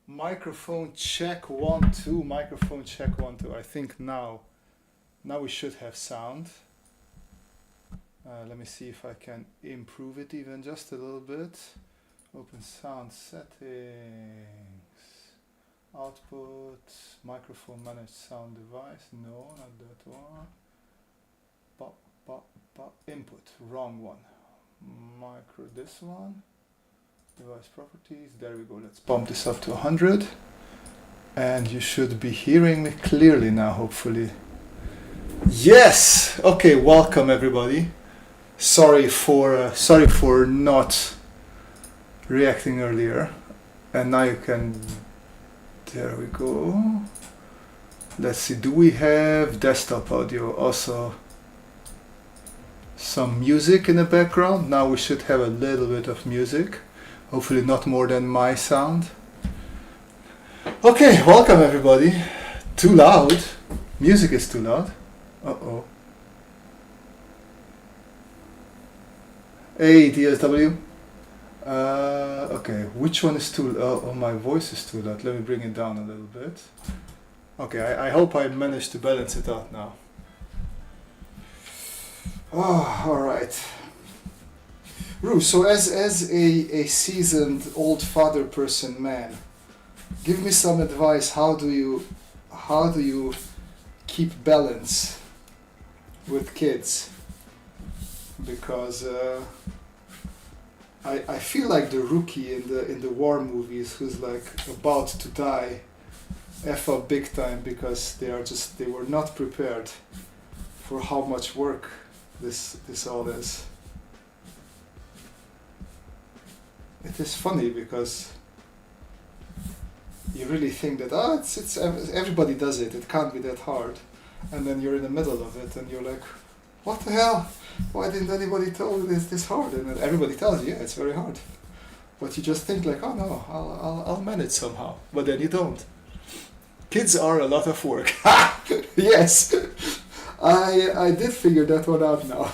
Microphone check 1 2. Microphone check 1 2. I think now we should have sound. Let me see if I can improve it even just a little bit. Open sound settings. Output. Microphone manage sound device. No, not that one. Input. Wrong one. This one. Device properties. There we go. Let's bump this up to 100. And you should be hearing me clearly now, hopefully. Yes. Okay. Welcome everybody. Sorry for not reacting earlier. And now you can. There we go. Let's see. Do we have desktop audio? Also, some music in the background. Now we should have a little bit of music. Hopefully not more than my sound. Okay, welcome everybody. Too loud. Music is too loud. Uh-oh. Hey, DSW. Okay, which one is too loud? Oh, my voice is too loud. Let me bring it down a little bit. Okay, I hope I managed to balance it out now. Oh, alright. Ru, so as a seasoned old father person man, give me some advice. How do you keep balance with kids? Because I feel like the rookie in the war movies who's like about to die F up big time because they were not prepared for how much work this all is. It is funny because you really think that it's everybody does it. It can't be that hard, and then you're in the middle of it, and you're like, "What the hell? Why didn't anybody tell you this hard?" And then everybody tells you, "Yeah, it's very hard," but you just think like, "Oh no, I'll manage somehow." But then you don't. Kids are a lot of work. Yes, I did figure that one out now.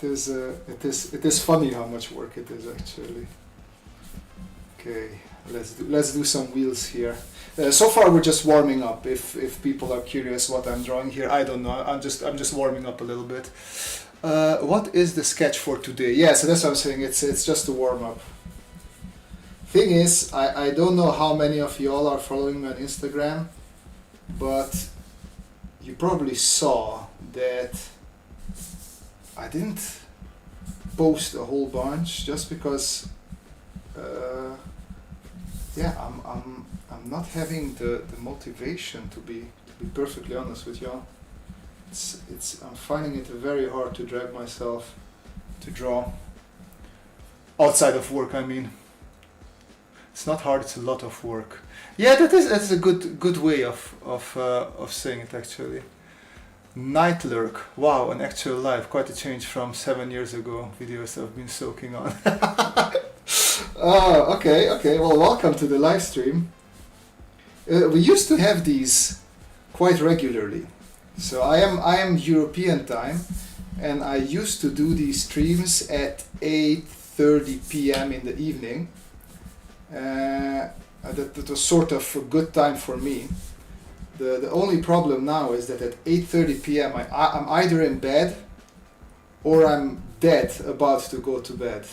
It is funny how much work it is actually. Okay, let's do some wheels here. So far we're just warming up. If people are curious what I'm drawing here, I don't know. I'm just warming up a little bit. What is the sketch for today? Yeah, so that's what I'm saying. It's just a warm up. Thing is, I don't know how many of y'all are following me on Instagram, but you probably saw that I didn't post a whole bunch just because I'm not having the motivation to be perfectly honest with y'all. I'm finding it very hard to drag myself to draw outside of work. I mean, it's not hard, it's a lot of work. Yeah, that's a good way of saying it actually. Night Lurk, wow, an actual life, quite a change from 7 years ago. Videos I've been soaking on. Okay, well, welcome to the live stream. We used to have these quite regularly. So I am European time, and I used to do these streams at 8:30 p.m. in the evening. That was sort of a good time for me. The only problem now is that at 8:30 p.m. I'm either in bed or I'm dead about to go to bed.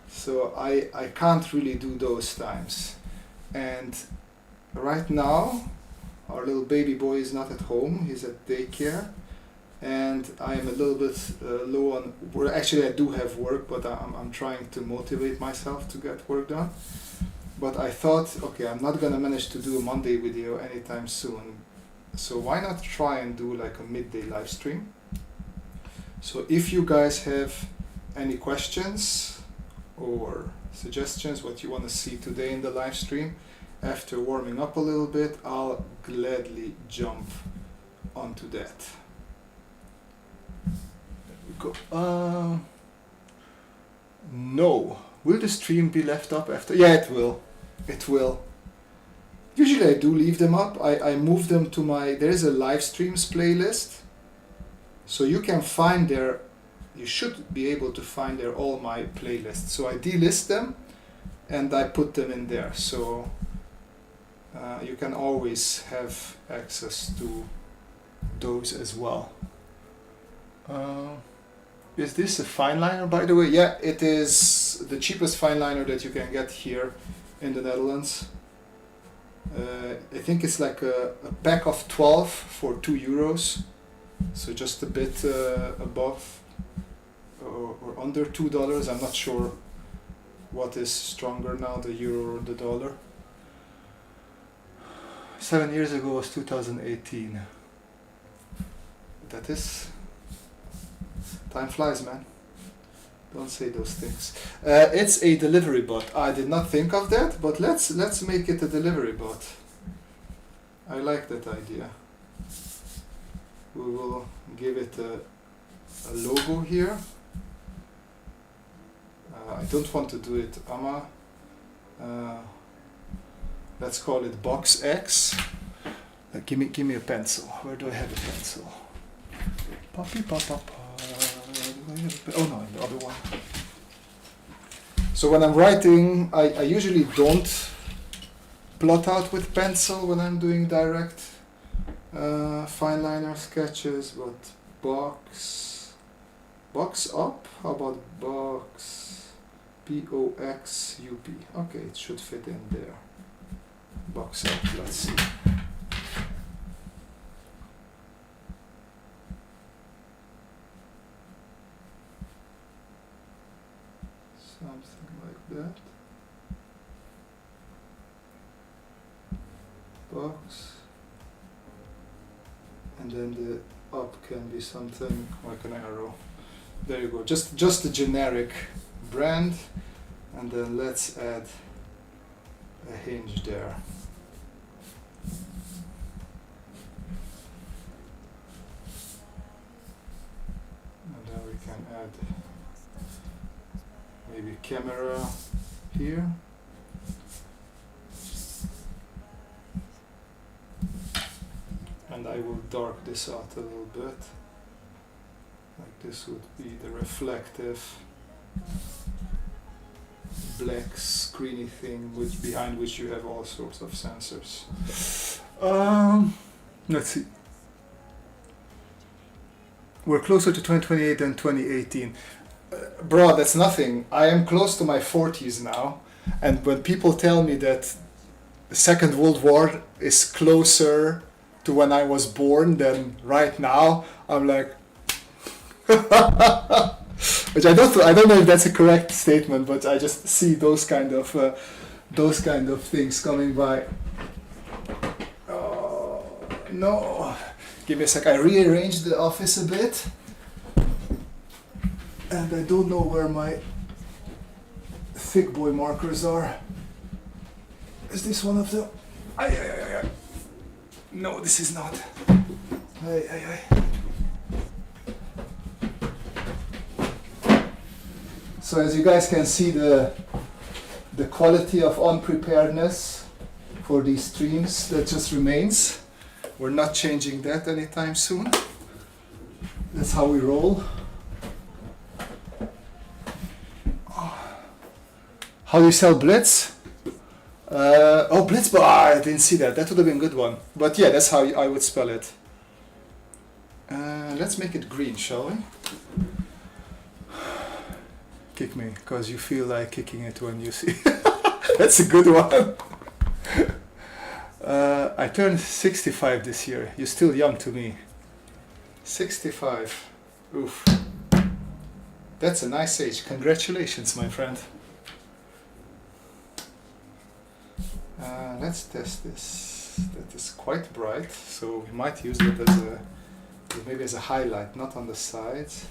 So I can't really do those times. And right now our little baby boy is not at home, he's at daycare, and I am a little bit low on work. Actually I do have work, but I'm trying to motivate myself to get work done. But I thought, okay, I'm not gonna manage to do a Monday video anytime soon, so why not try and do like a midday live stream? So if you guys have any questions or suggestions what you want to see today in the live stream, after warming up a little bit, I'll gladly jump onto that. There we go. No. Will the stream be left up after? Yeah, it will. It will. Usually I do leave them up. I move them to my, there is a live streams playlist. So you can find there, you should be able to find there all my playlists. So I delist them and I put them in there. So you can always have access to those as well. Is this a fine liner, by the way? Yeah, it is the cheapest fine liner that you can get here in the Netherlands. I think it's like a pack of 12 for €2, so just a bit above or under $2. I'm not sure what is stronger now, the euro or the dollar. 7 years ago was 2018. That is, time flies, man. Don't say those things. It's a delivery bot. I did not think of that, but let's make it a delivery bot. I like that idea. We will give it a logo here. I don't want to do it AMA. Let's call it Box X. Give me a pencil. Where do I have a pencil? Poppy pop pop. Oh no, the other one. So when I'm writing, I usually don't blot out with pencil when I'm doing direct fine liner sketches, but box up. How about box BOXUP? Okay, it should fit in there. Box up. Let's see. Something like that. Box. And then the up can be something like an arrow. There you go. Just a generic brand. And then let's add a hinge there. And then we can add maybe camera here. And I will dark this out a little bit. Like this would be the reflective black screeny thing behind which you have all sorts of sensors. Let's see. We're closer to 2028 than 2018. Bro, that's nothing. I am close to my 40s now, and when people tell me that the Second World War is closer to when I was born than right now, I'm like, which I don't know if that's a correct statement, but I just see those kind of things coming by. Oh no! Give me a sec. I rearranged the office a bit, and I don't know where my thick boy markers are. Is this one of them? Ay. No, this is not. Ay. So as you guys can see, the quality of unpreparedness for these streams, that just remains. We're not changing that anytime soon. That's how we roll. How do you sell Blitz? Blitz, I didn't see that. That would have been a good one. But yeah, that's how I would spell it. Let's make it green, shall we? Kick me, because you feel like kicking it when you see. That's a good one. I turned 65 this year. You're still young to me. 65. Oof. That's a nice age. Congratulations, my friend. Let's test this. That is quite bright, so we might use it as a highlight, not on the sides.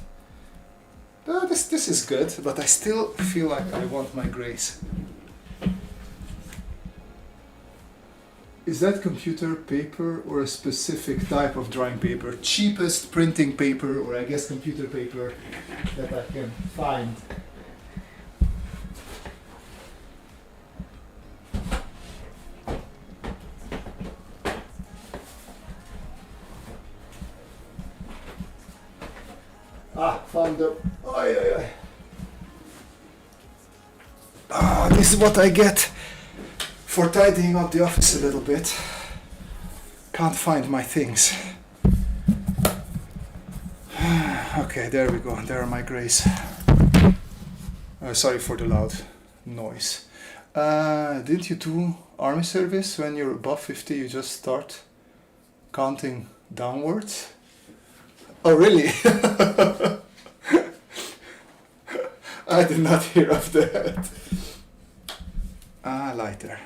This is good, but I still feel like I want my grays. Is that computer paper or a specific type of drawing paper? Cheapest printing paper, or I guess computer paper that I can find. Found the... This is what I get for tidying up the office a little bit. Can't find my things. Okay, there we go. There are my grays. Sorry for the loud noise. Didn't you do army service? When you're above 50, you just start counting downwards? Oh, really? I did not hear of that. Lighter.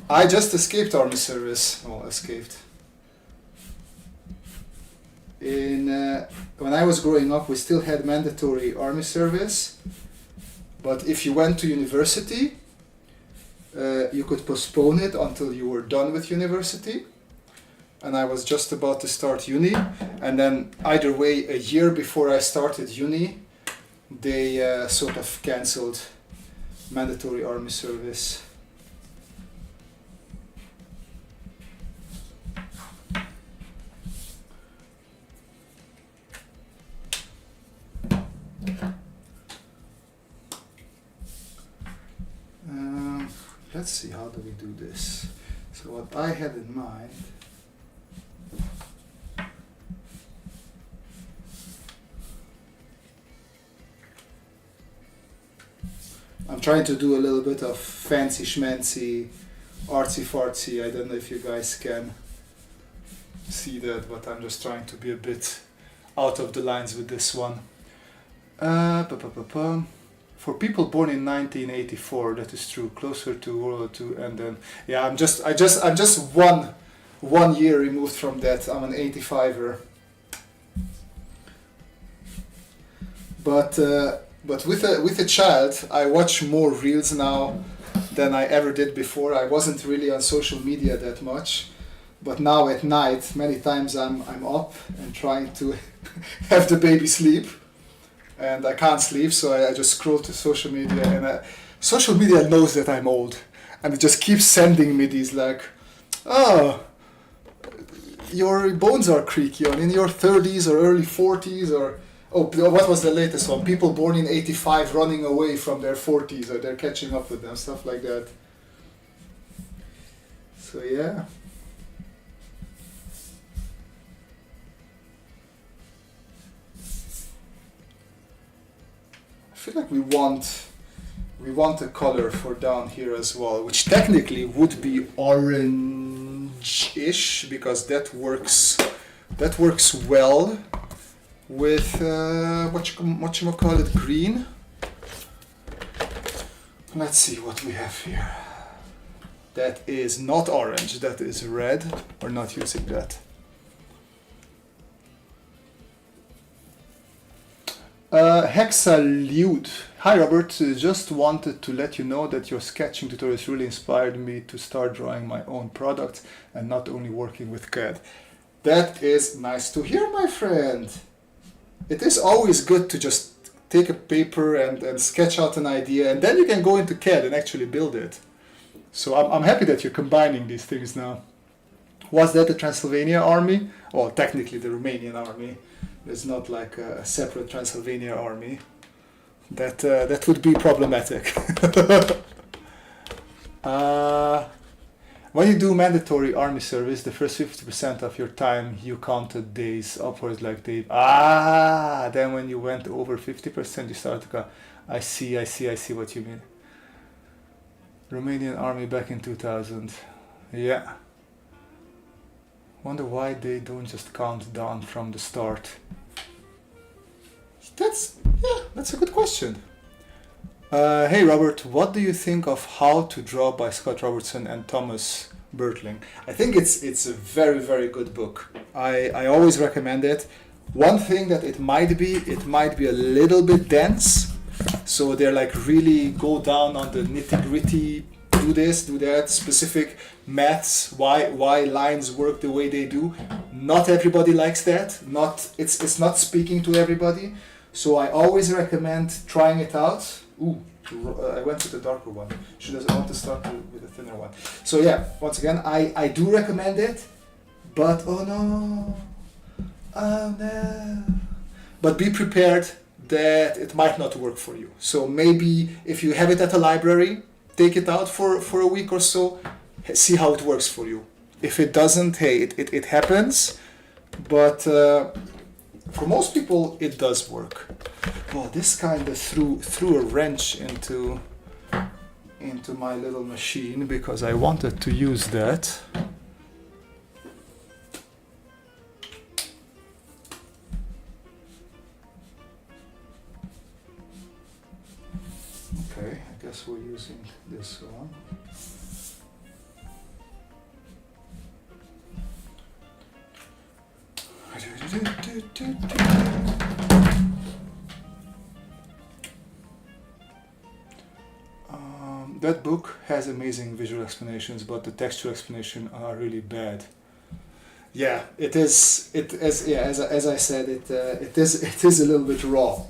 I just escaped army service. Well, escaped. When I was growing up, we still had mandatory army service, but if you went to university, you could postpone it until you were done with university. And I was just about to start uni, and then either way, a year before I started uni, they sort of cancelled mandatory army service. Let's see, how do we do this? So what I had in mind, I'm trying to do a little bit of fancy schmancy, artsy fartsy. I don't know if you guys can see that, but I'm just trying to be a bit out of the lines with this one. For people born in 1984, that is true. Closer to World War II, and then yeah, I'm just one year removed from that. I'm an 85er. But with a child, I watch more reels now than I ever did before. I wasn't really on social media that much, but now at night, many times I'm up and trying to have the baby sleep. And I can't sleep, so I just scroll to social media, and social media knows that I'm old, and it just keeps sending me these like, oh, your bones are creaky, or in your 30s or early 40s, or oh, what was the latest one? People born in 85 running away from their 40s, or they're catching up with them, stuff like that. So yeah. I feel like we want a color for down here as well, which technically would be orange-ish, because that works well with whatchamacallit, green. Let's see what we have here. That is not orange, that is red. We're not using that. Hexalute. Hi Robert, just wanted to let you know that your sketching tutorials really inspired me to start drawing my own products and not only working with CAD. That is nice to hear, my friend. It is always good to just take a paper and sketch out an idea, and then you can go into CAD and actually build it. So I'm happy that you're combining these things now. Was that the Transylvania army? Well, technically the Romanian army. There's not like a separate Transylvania army. That would be problematic. When you do mandatory army service, the first 50% of your time you counted days upwards, like they. Then when you went over 50%, you started to go. I see what you mean. Romanian army back in 2000. Yeah. Wonder why they don't just count down from the start. That's a good question. Hey Robert, what do you think of How to Draw by Scott Robertson and Thomas Bertling? I think it's a very, very good book. I always recommend it. One thing that it might be a little bit dense. So they're like really go down on the nitty-gritty, do this, do that, specific maths, why lines work the way they do. Not everybody likes that. It's not speaking to everybody. So I always recommend trying it out. Ooh, I went with the darker one. Should I want to start with the thinner one? So yeah, once again, I do recommend it, but oh no, Oh no. But be prepared that it might not work for you. So maybe if you have it at a library, take it out for a week or so, see how it works for you. If it doesn't, hey, it happens. But for most people, it does work. Well, this kind of threw a wrench into my little machine because I wanted to use that. Okay, I guess we're using this one. That book has amazing visual explanations, but the textual explanations are really bad. Yeah, it is. As I said, it is a little bit raw.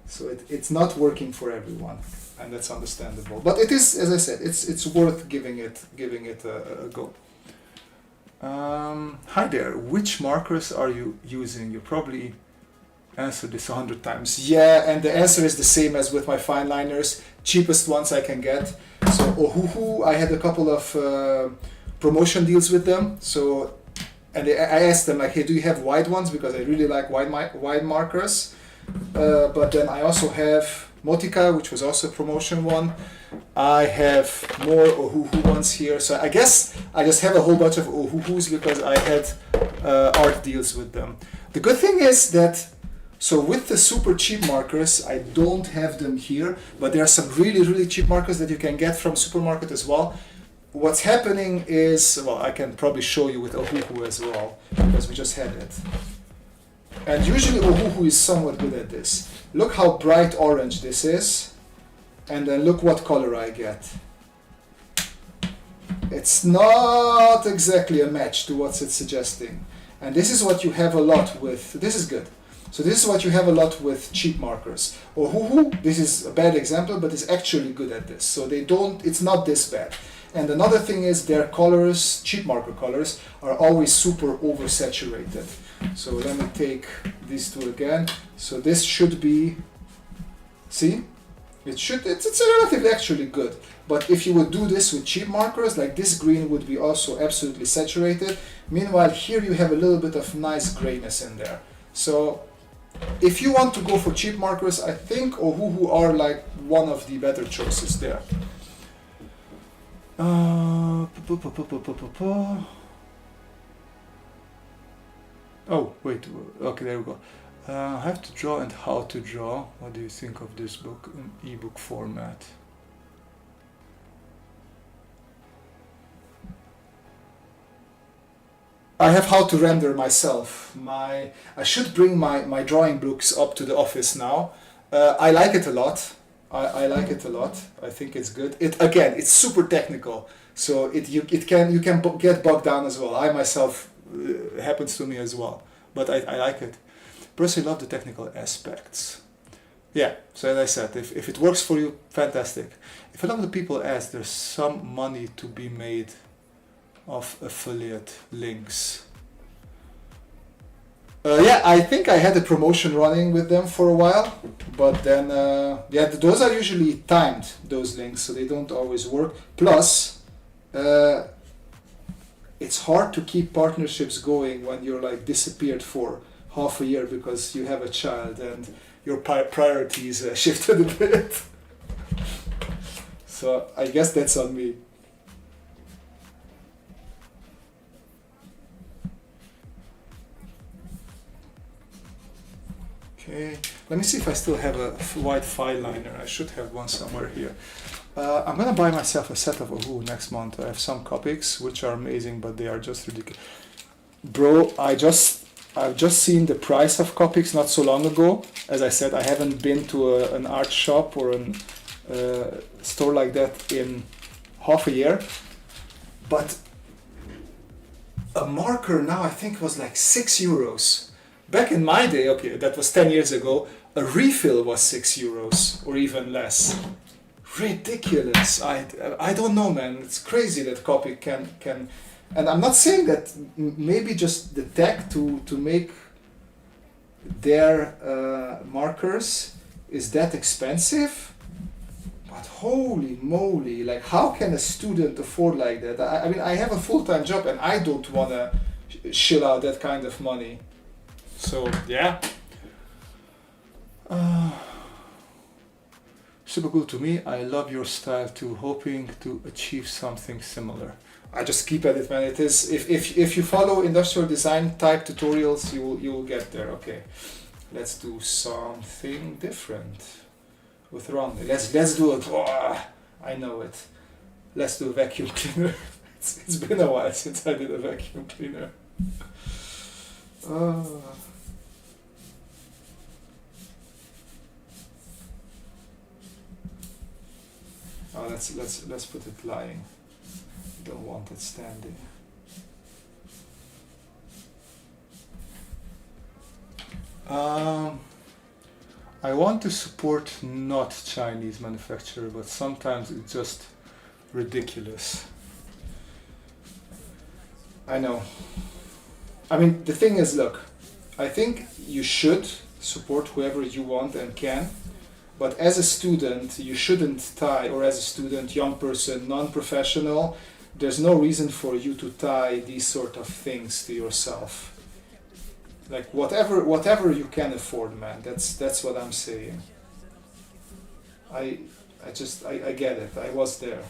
So it's not working for everyone, and that's understandable. But it is, as I said, it's worth giving it a go. Hi there. Which markers are you using? You probably answered this 100 times. Yeah, and the answer is the same as with my fine liners. Cheapest ones I can get. So Ohuhu, I had a couple of promotion deals with them. So, and I asked them like, hey, do you have wide ones? Because I really like wide markers. But then I also have Motica, which was also a promotion one. I have more Ohuhu ones here. So I guess I just have a whole bunch of Ohuhus because I had art deals with them. The good thing is that, so with the super cheap markers, I don't have them here, but there are some really, really cheap markers that you can get from supermarket as well. What's happening is, well, I can probably show you with Ohuhu as well, because we just had it. And usually Ohuhu is somewhat good at this. Look how bright orange this is, and then look what color I get. It's not exactly a match to what it's suggesting. And this is what you have a lot with, this is good. So this is what you have a lot with cheap markers. Ohuhu, this is a bad example, but it's actually good at this. So it's not this bad. And another thing is their colors, cheap marker colors, are always super oversaturated. So let me take these two again. So this should be, see? It's relatively actually good. But if you would do this with cheap markers, like this green would be also absolutely saturated. Meanwhile, here you have a little bit of nice grayness in there. So if you want to go for cheap markers, I think Ohuhu are like one of the better choices there. Oh, wait, okay, there we go. I have to draw and how to draw. What do you think of this book in ebook format? I have how to render myself. I should bring my drawing books up to the office now. I like it a lot. I like it a lot. I think it's good. It's super technical, so you can get bogged down as well. I myself happens to me as well, but I like it. Personally, love the technical aspects. Yeah. So as I said, if it works for you, fantastic. If a lot of the people ask, there's some money to be made of affiliate links. Yeah, I think I had a promotion running with them for a while, but then yeah, those are usually timed, those links, so they don't always work. Plus, it's hard to keep partnerships going when you're like disappeared for half a year because you have a child and your priorities shifted a bit. So I guess that's on me. Okay, let me see if I still have a white file liner. I should have one somewhere here. I'm gonna buy myself a set of Ohuhu next month. I have some Copics which are amazing, but they are just ridiculous. Bro, I've just seen the price of Copics not so long ago. As I said, I haven't been to an art shop or a store like that in half a year. But a marker now I think was like €6. Back in my day, okay, that was 10 years ago, a refill was €6 or even less. Ridiculous. I don't know, man. It's crazy that Copic can And I'm not saying that maybe just the tech to make their markers is that expensive, but holy moly, like how can a student afford like that? I mean, I have a full-time job and I don't want to shill out that kind of money. So yeah. Super cool to me. I love your style too, hoping to achieve something similar. I just keep at it, man. It is if you follow industrial design type tutorials, you will get there. Okay, let's do something different with Ron. Let's do it. Oh, I know it. Let's do a vacuum cleaner. It's been a while since I did a vacuum cleaner. Oh, let's put it lying. Don't want it standing. I want to support not Chinese manufacturer, but sometimes it's just ridiculous. I know. I mean, the thing is, look, I think you should support whoever you want and can, but as a student, you shouldn't tie, or as a student, young person, non-professional, there's no reason for you to tie these sort of things to yourself. Like whatever you can afford, man. That's what I'm saying. I get it. I was there.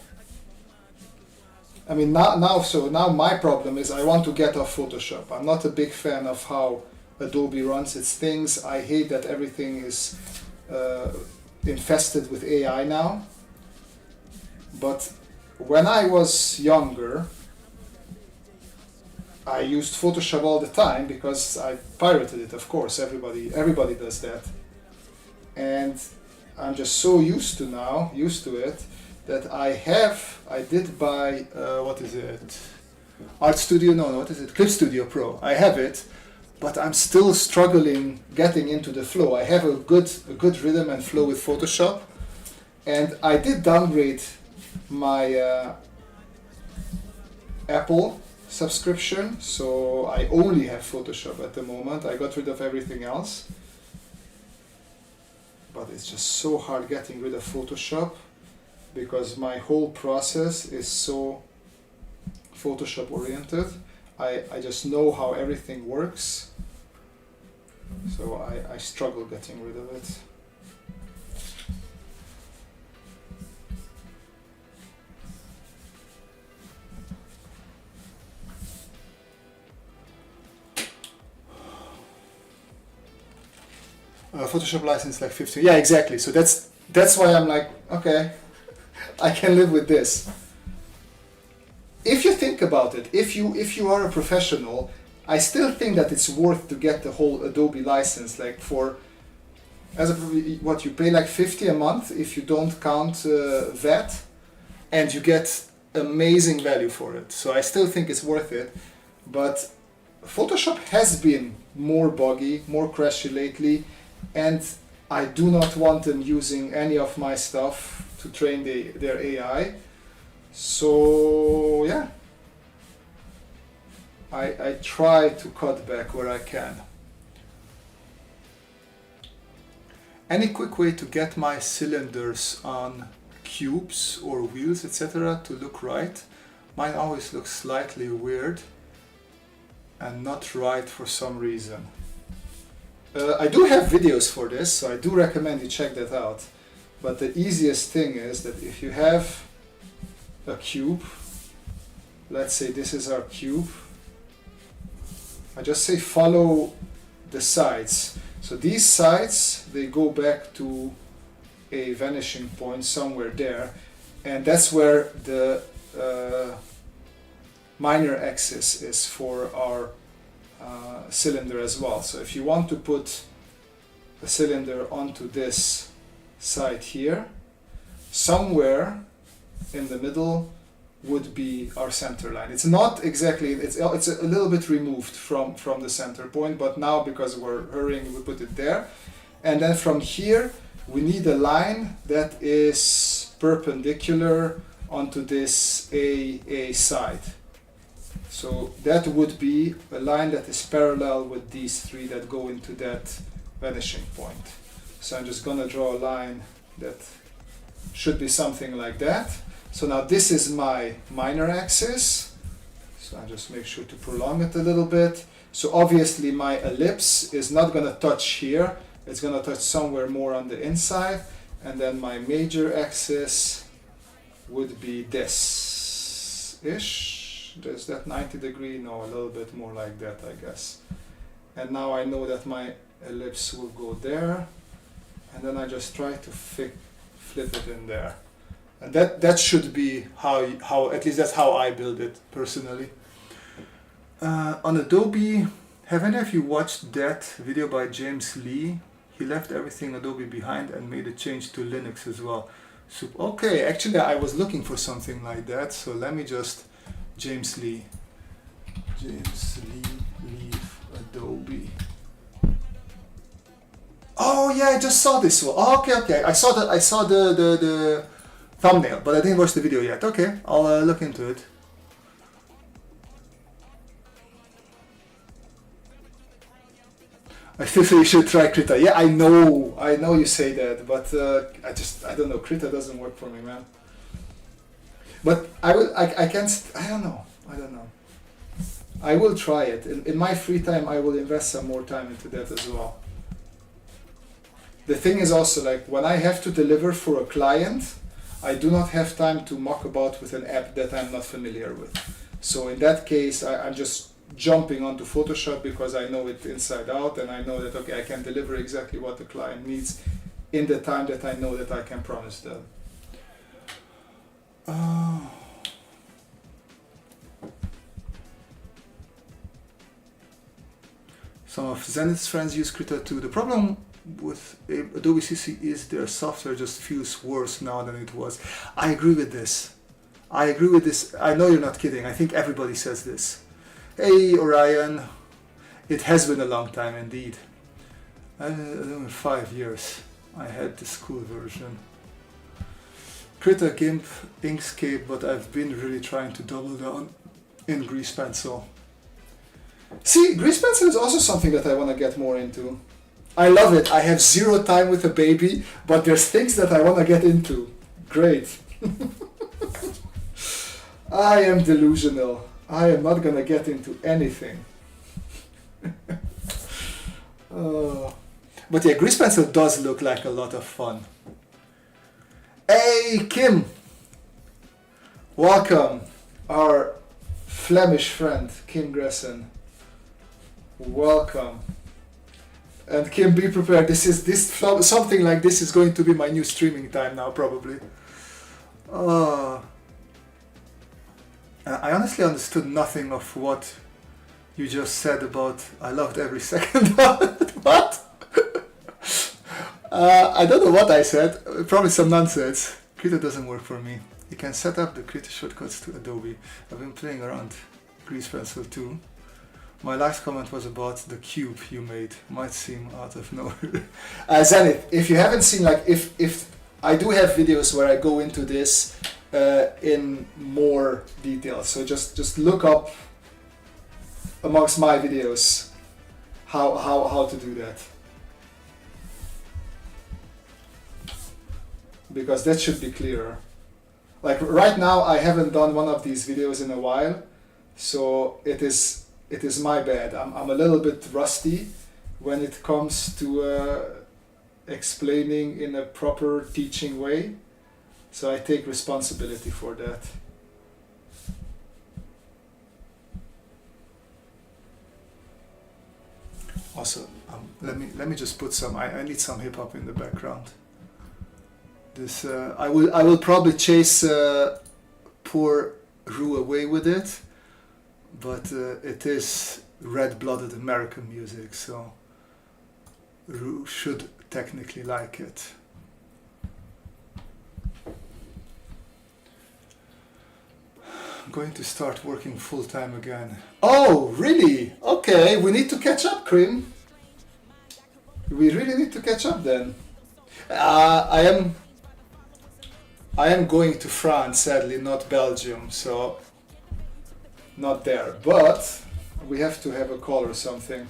I mean now my problem is I want to get off Photoshop. I'm not a big fan of how Adobe runs its things. I hate that everything is infested with AI now. But when I was younger, I used Photoshop all the time because I pirated it, of course. Everybody does that. And I'm just so used to it, that I did buy, what is it? Art Studio, no, what is it? Clip Studio Pro. I have it, but I'm still struggling getting into the flow. I have a good rhythm and flow with Photoshop. And I did downgrade my Apple subscription, so I only have Photoshop at the moment. I got rid of everything else, but it's just so hard getting rid of Photoshop because my whole process is so Photoshop oriented. I just know how everything works, so I struggle getting rid of it. Photoshop license like 15. Yeah, exactly. So that's why I'm like, okay, I can live with this. If you think about it, if you are a professional, I still think that it's worth to get the whole Adobe license. Like what you pay like 50 a month if you don't count VAT, and you get amazing value for it. So I still think it's worth it, but Photoshop has been more buggy, more crashy lately. And I do not want them using any of my stuff to train their AI. So yeah, I try to cut back where I can. Any quick way to get my cylinders on cubes or wheels, etc. to look right? Mine always looks slightly weird and not right for some reason. I do have videos for this, so I do recommend you check that out. But the easiest thing is that if you have a cube, let's say this is our cube, I just say follow the sides. So these sides, they go back to a vanishing point somewhere there, and that's where the minor axis is for our cylinder as well. So if you want to put a cylinder onto this side here, somewhere in the middle would be our center line. It's not exactly, it's a little bit removed from the center point, but now because we're hurrying, we put it there. And then from here we need a line that is perpendicular onto this A side. So that would be a line that is parallel with these three that go into that vanishing point. So I'm just gonna draw a line that should be something like that. So now this is my minor axis. So I just make sure to prolong it a little bit. So obviously my ellipse is not gonna touch here. It's gonna touch somewhere more on the inside. And then my major axis would be this-ish. Is that 90 degree? No, a little bit more like that, I guess. And now I know that my ellipse will go there. And then I just try to flip it in there. And that should be how at least that's how I build it personally. On Adobe, have any of you watched that video by James Lee? He left everything Adobe behind and made a change to Linux as well. So, okay, actually I was looking for something like that, so let me just, James Lee, leave Adobe. Oh yeah, I just saw this one. Oh, okay. I saw the thumbnail, but I didn't watch the video yet. Okay, I'll look into it. I still say you should try Krita. Yeah, I know you say that, but I don't know. Krita doesn't work for me, man. But I don't know. I will try it. In my free time, I will invest some more time into that as well. The thing is also, like, when I have to deliver for a client, I do not have time to muck about with an app that I'm not familiar with. So in that case, I'm just jumping onto Photoshop because I know it inside out, and I know that, okay, I can deliver exactly what the client needs in the time that I know that I can promise them. Some of Zenith's friends use Krita too. The problem with Adobe CC is their software just feels worse now than it was. I agree with this. I know you're not kidding. I think everybody says this. Hey Orion, it has been a long time indeed. 5 years. I had the school version. Krita, GIMP, Inkscape, but I've been really trying to double down in Grease Pencil. See, Grease Pencil is also something that I want to get more into. I love it. I have zero time with a baby, but there's things that I want to get into. Great. I am delusional. I am not going to get into anything. But yeah, Grease Pencil does look like a lot of fun. Hey, Kim. Welcome. Our Flemish friend, Kim Gressen. Welcome. And Kim, be prepared. Something like this is going to be my new streaming time now, probably. I honestly understood nothing of what you just said about I loved every second of it. What? I don't know what I said. Probably some nonsense. Krita doesn't work for me. You can set up the Krita shortcuts to Adobe. I've been playing around Grease Pencil too. My last comment was about the cube you made. Might seem out of nowhere. Zenith, if you haven't seen, like, if I do have videos where I go into this in more detail. So just look up amongst my videos how to do that. Because that should be clearer. Like right now I haven't done one of these videos in a while, so it is my bad. I'm a little bit rusty when it comes to explaining in a proper teaching way, so I take responsibility for that. Also, let me just put some. I need some hip hop in the background. This I will probably chase poor Rue away with it, but it is red-blooded American music, so Rue should technically like it. I'm going to start working full-time again. Oh, really? Okay, we need to catch up, Krim. We really need to catch up then. I am going to France, sadly, not Belgium, so not there, but we have to have a call or something.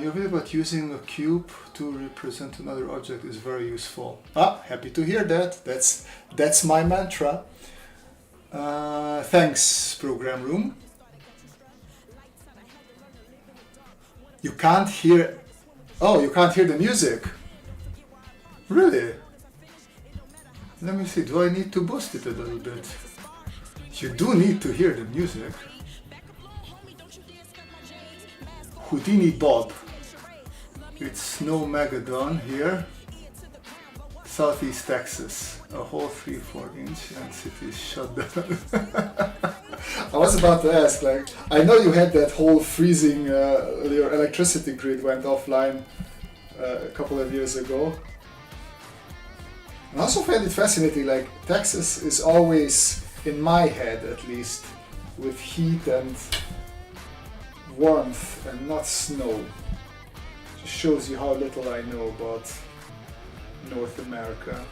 Your video about using a cube to represent another object is very useful. Happy to hear that. That's my mantra. Thanks, program room. You can't hear. Oh, you can't hear the music. Really? Let me see. Do I need to boost it a little bit? You do need to hear the music. Houdini Bob. It's Snow Megadon here. Southeast Texas. A whole 3-4 inch and city is shut down. I was about to ask, like, I know you had that whole freezing, your electricity grid went offline a couple of years ago. And I also find it fascinating, like, Texas is always, in my head at least, with heat and warmth and not snow. Just shows you how little I know about North America.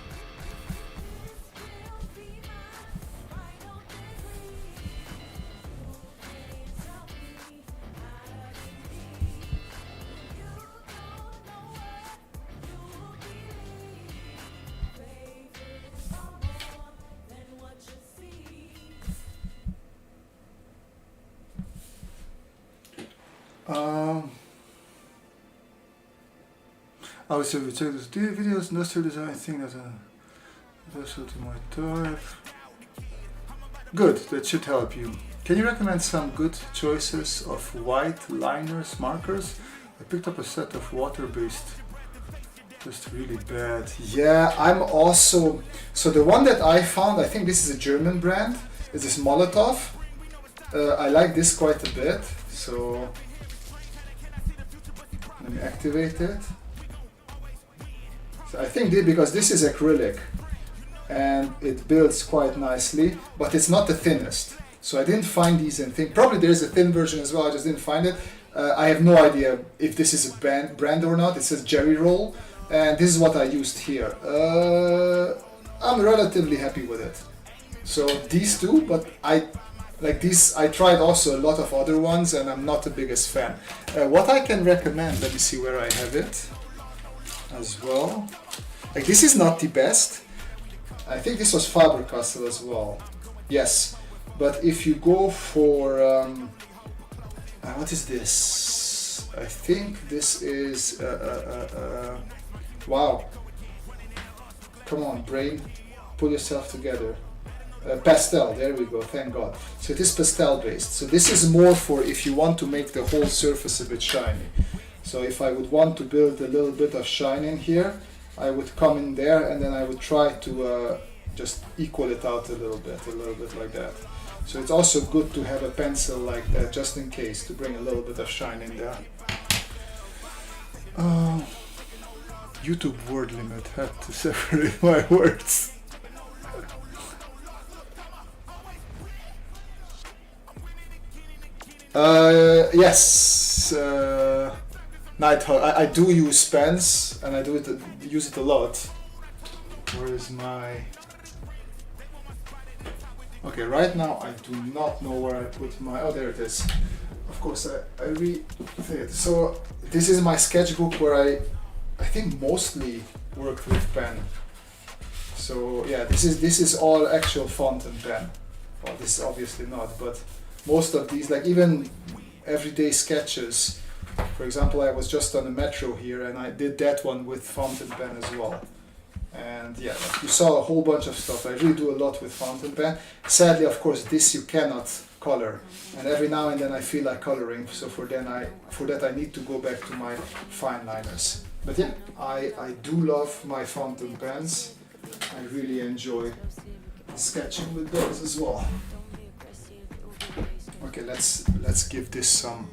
I would say we check this videos, industrial design, I think that's a vessel to my type. Good, that should help you. Can you recommend some good choices of white liners, markers? I picked up a set of water-based, just really bad. Yeah, I'm also, so the one that I found, I think this is a German brand, is this Molotov. I like this quite a bit, so let me activate it. So I think because this is acrylic and it builds quite nicely, but it's not the thinnest. So I didn't find these in thin. Probably there's a thin version as well, I just didn't find it. I have no idea if this is a brand or not. It says Jerry Roll, and this is what I used here. I'm relatively happy with it. So these two, but I tried also a lot of other ones and I'm not the biggest fan. What I can recommend, let me see where I have it as well. Like, this is not the best. I think this was Faber-Castell as well. Yes, but if you go for what is this? I think this is wow. Come on, brain, pull yourself together. Pastel, there we go, thank God. So it is pastel based. So this is more for if you want to make the whole surface a bit shiny. So if I would want to build a little bit of shine in here, I would come in there and then I would try to just equal it out a little bit like that. So it's also good to have a pencil like that just in case, to bring a little bit of shine in there. YouTube word limit, had to separate my words. Yes, Nighthawk. I do use pens and I use it a lot. Where is my... Okay, right now I do not know where I put my... Oh, there it is. Of course, I re-think. So this is my sketchbook where I think mostly worked with pen. So yeah, this is all actual fountain pen. Well, this is obviously not, but most of these, like even everyday sketches. For example, I was just on the metro here and I did that one with fountain pen as well. And yeah, like you saw a whole bunch of stuff. I really do a lot with fountain pen. Sadly, of course, this you cannot color. And every now and then I feel like coloring. So for that I need to go back to my fine liners. But yeah, I do love my fountain pens. I really enjoy sketching with those as well. Okay, let's give this some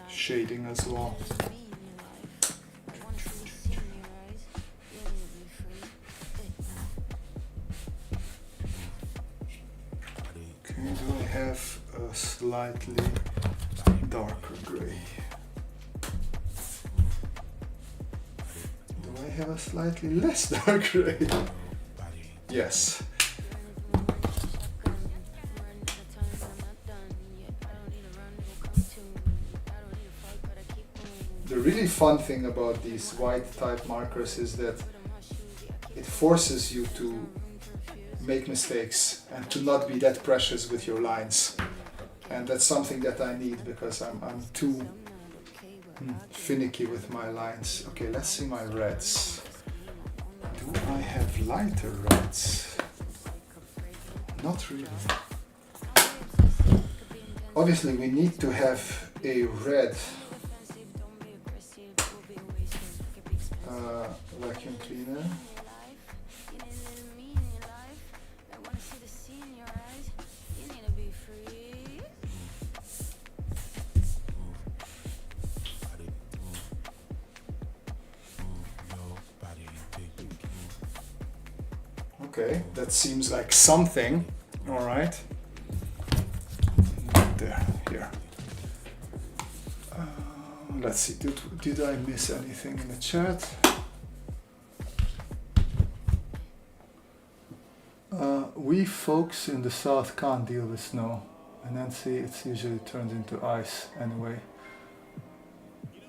shading as well. Okay, do I have a slightly darker gray. Do I have a slightly less dark gray? Yes. The really fun thing about these white type markers is that it forces you to make mistakes and to not be that precious with your lines. And that's something that I need because I'm too finicky with my lines. Okay, let's see my reds. Do I have lighter reds? Not really. Obviously we need to have a red vacuum cleaner. Okay, that seems like something. All right. There, here. Let's see, did I miss anything in the chat? We folks in the south can't deal with snow. And Nancy, it's usually turned into ice anyway.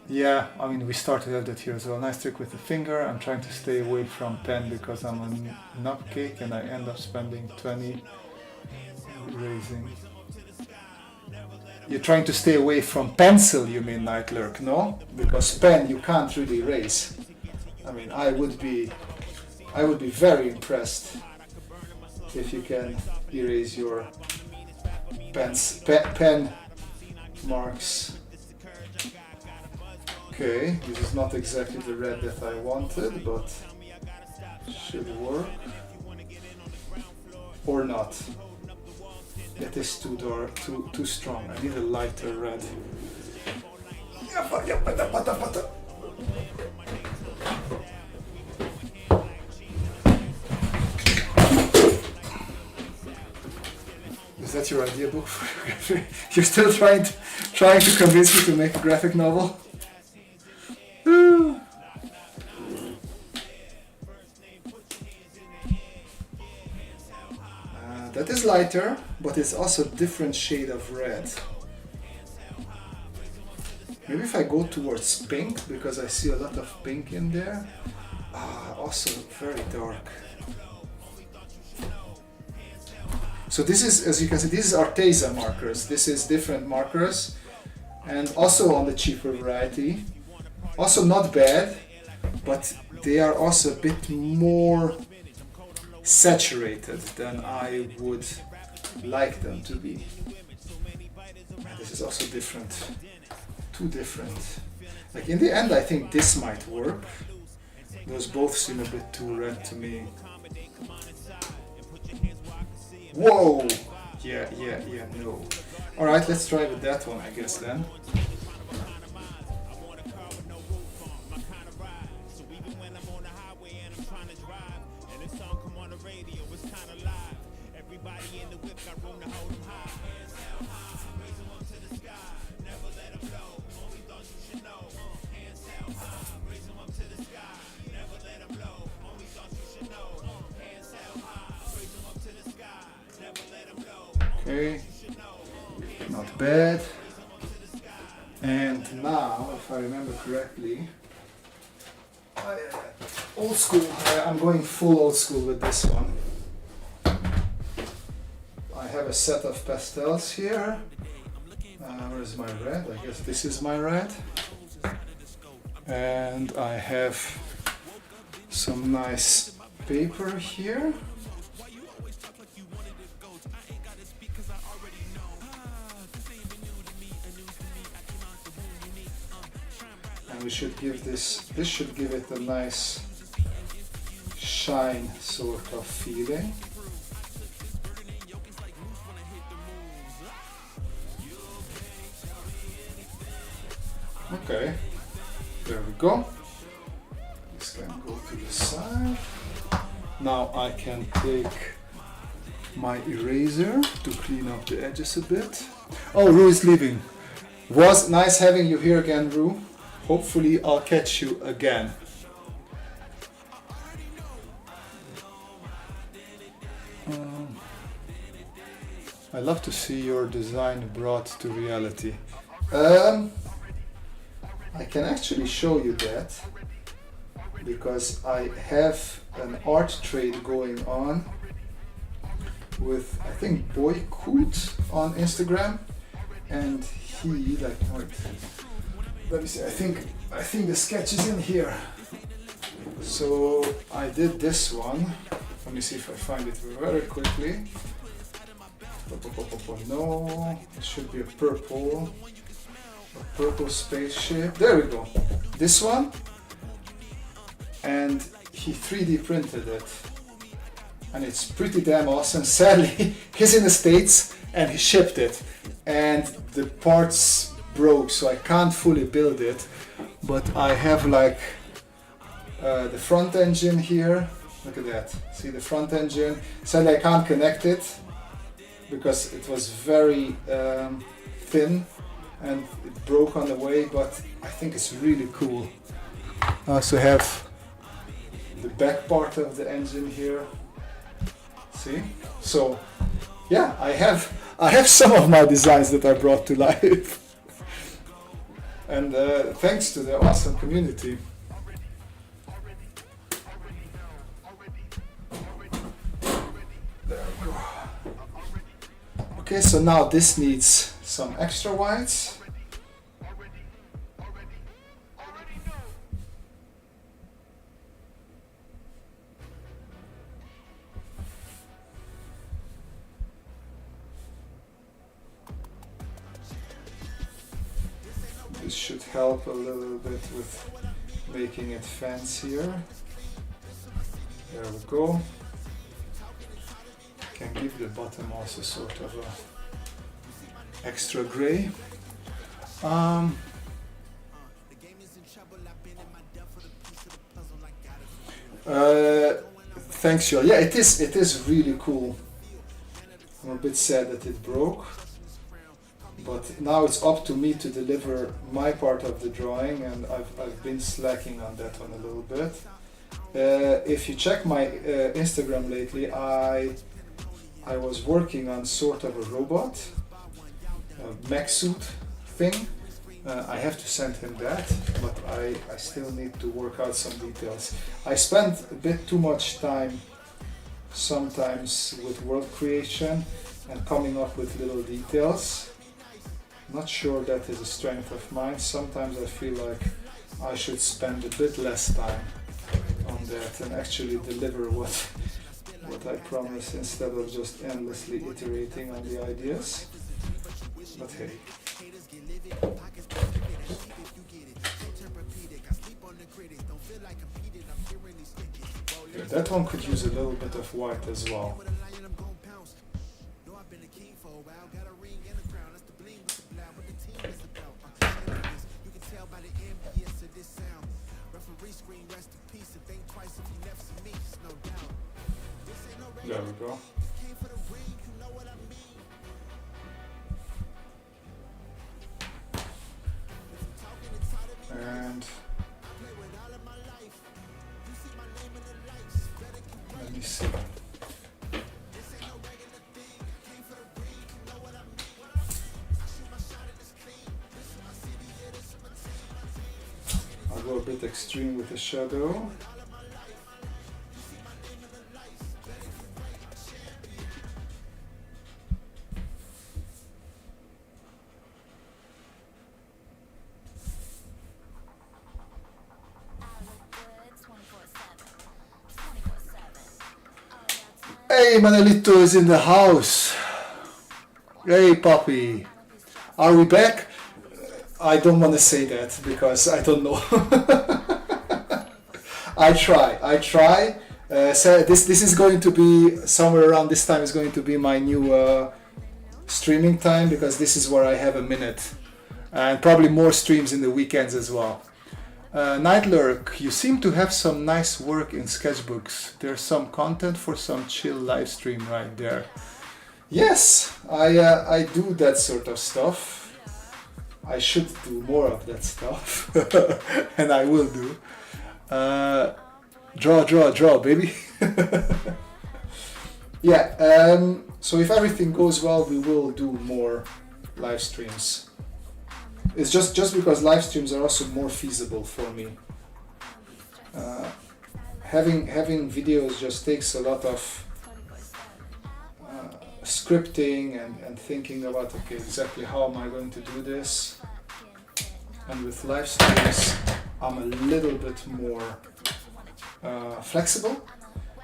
Yeah, I mean, we started to have that here as well. Nice trick with the finger. I'm trying to stay away from pen because I'm a nutcake and I end up spending 20 erasing. You're trying to stay away from pencil, you mean, Night Lurk, no? Because pen you can't really erase. I mean, I would be very impressed if you can erase your pen marks. Okay, this is not exactly the red that I wanted, but should work. Or not. It is too dark, too strong. I need a lighter red. Is that your idea book for your graphic? You're still trying to convince me to make a graphic novel? That is lighter, but it's also a different shade of red. Maybe if I go towards pink, because I see a lot of pink in there. Also very dark. So this is, as you can see, this is Arteza markers. This is different markers, and also on the cheaper variety. Also not bad, but they are also a bit more saturated than I would like them to be. And this is also different, too different. Like in the end, I think this might work. Those both seem a bit too red to me. Whoa! Yeah, no. Alright, let's try with that one, I guess then. Okay, not bad. And now, if I remember correctly, old school, I'm going full old school with this one. I have a set of pastels here. Where's my red? I guess this is my red. And I have some nice paper here. We should give this should give it a nice shine sort of feeling. Okay, there we go. This can go to the side. Now I can take my eraser to clean up the edges a bit. Oh, Rue is leaving. Was nice having you here again, Rue. Hopefully I'll catch you again. I love to see your design brought to reality. I can actually show you that because I have an art trade going on with, I think, Boykoot on Instagram, and he, like, wait, let me see, I think the sketch is in here. So I did this one. Let me see if I find it very quickly. No, it should be a purple spaceship. There we go. This one, and he 3D printed it, and it's pretty damn awesome. Sadly, he's in the States and he shipped it, and the parts broke, so I can't fully build it. But I have like the front engine here. Look at that. See the front engine. Sadly, I can't connect it because it was very thin and it broke on the way, but I think it's really cool. I also have the back part of the engine here. See? So yeah, I have some of my designs that I brought to life. And thanks to the awesome community. There we go. Okay, so now this needs some extra whites. This should help a little bit with making it fancier. There we go. Can give the bottom also sort of a extra gray. Thanks, Joel. Yeah, it is really cool. I'm a bit sad that it broke, but now it's up to me to deliver my part of the drawing, and I've been slacking on that one a little bit. If you check my Instagram lately, I was working on sort of a robot, a mech suit thing. I have to send him that, but I still need to work out some details. I spend a bit too much time sometimes with world creation and coming up with little details. Not sure that is a strength of mine. Sometimes I feel like I should spend a bit less time on that and actually deliver what I promise instead of just endlessly iterating on the ideas. But hey. Yeah, that one could use a little bit of white as well. There we go. And let me see. I'll go a bit extreme with the shadow. Hey, Manelito is in the house. Hey, puppy. Are we back? I don't want to say that because I don't know. I try. So this is going to be somewhere around this time is going to be my new streaming time, because this is where I have a minute, and probably more streams in the weekends as well. Nightlurk, you seem to have some nice work in sketchbooks. There's some content for some chill live stream right there. Yes, I do that sort of stuff. I should do more of that stuff, and I will do. Draw, baby. Yeah. So if everything goes well, we will do more live streams. It's just because live streams are also more feasible for me. Having videos just takes a lot of scripting and thinking about, okay, exactly how am I going to do this. And with live streams, I'm a little bit more flexible.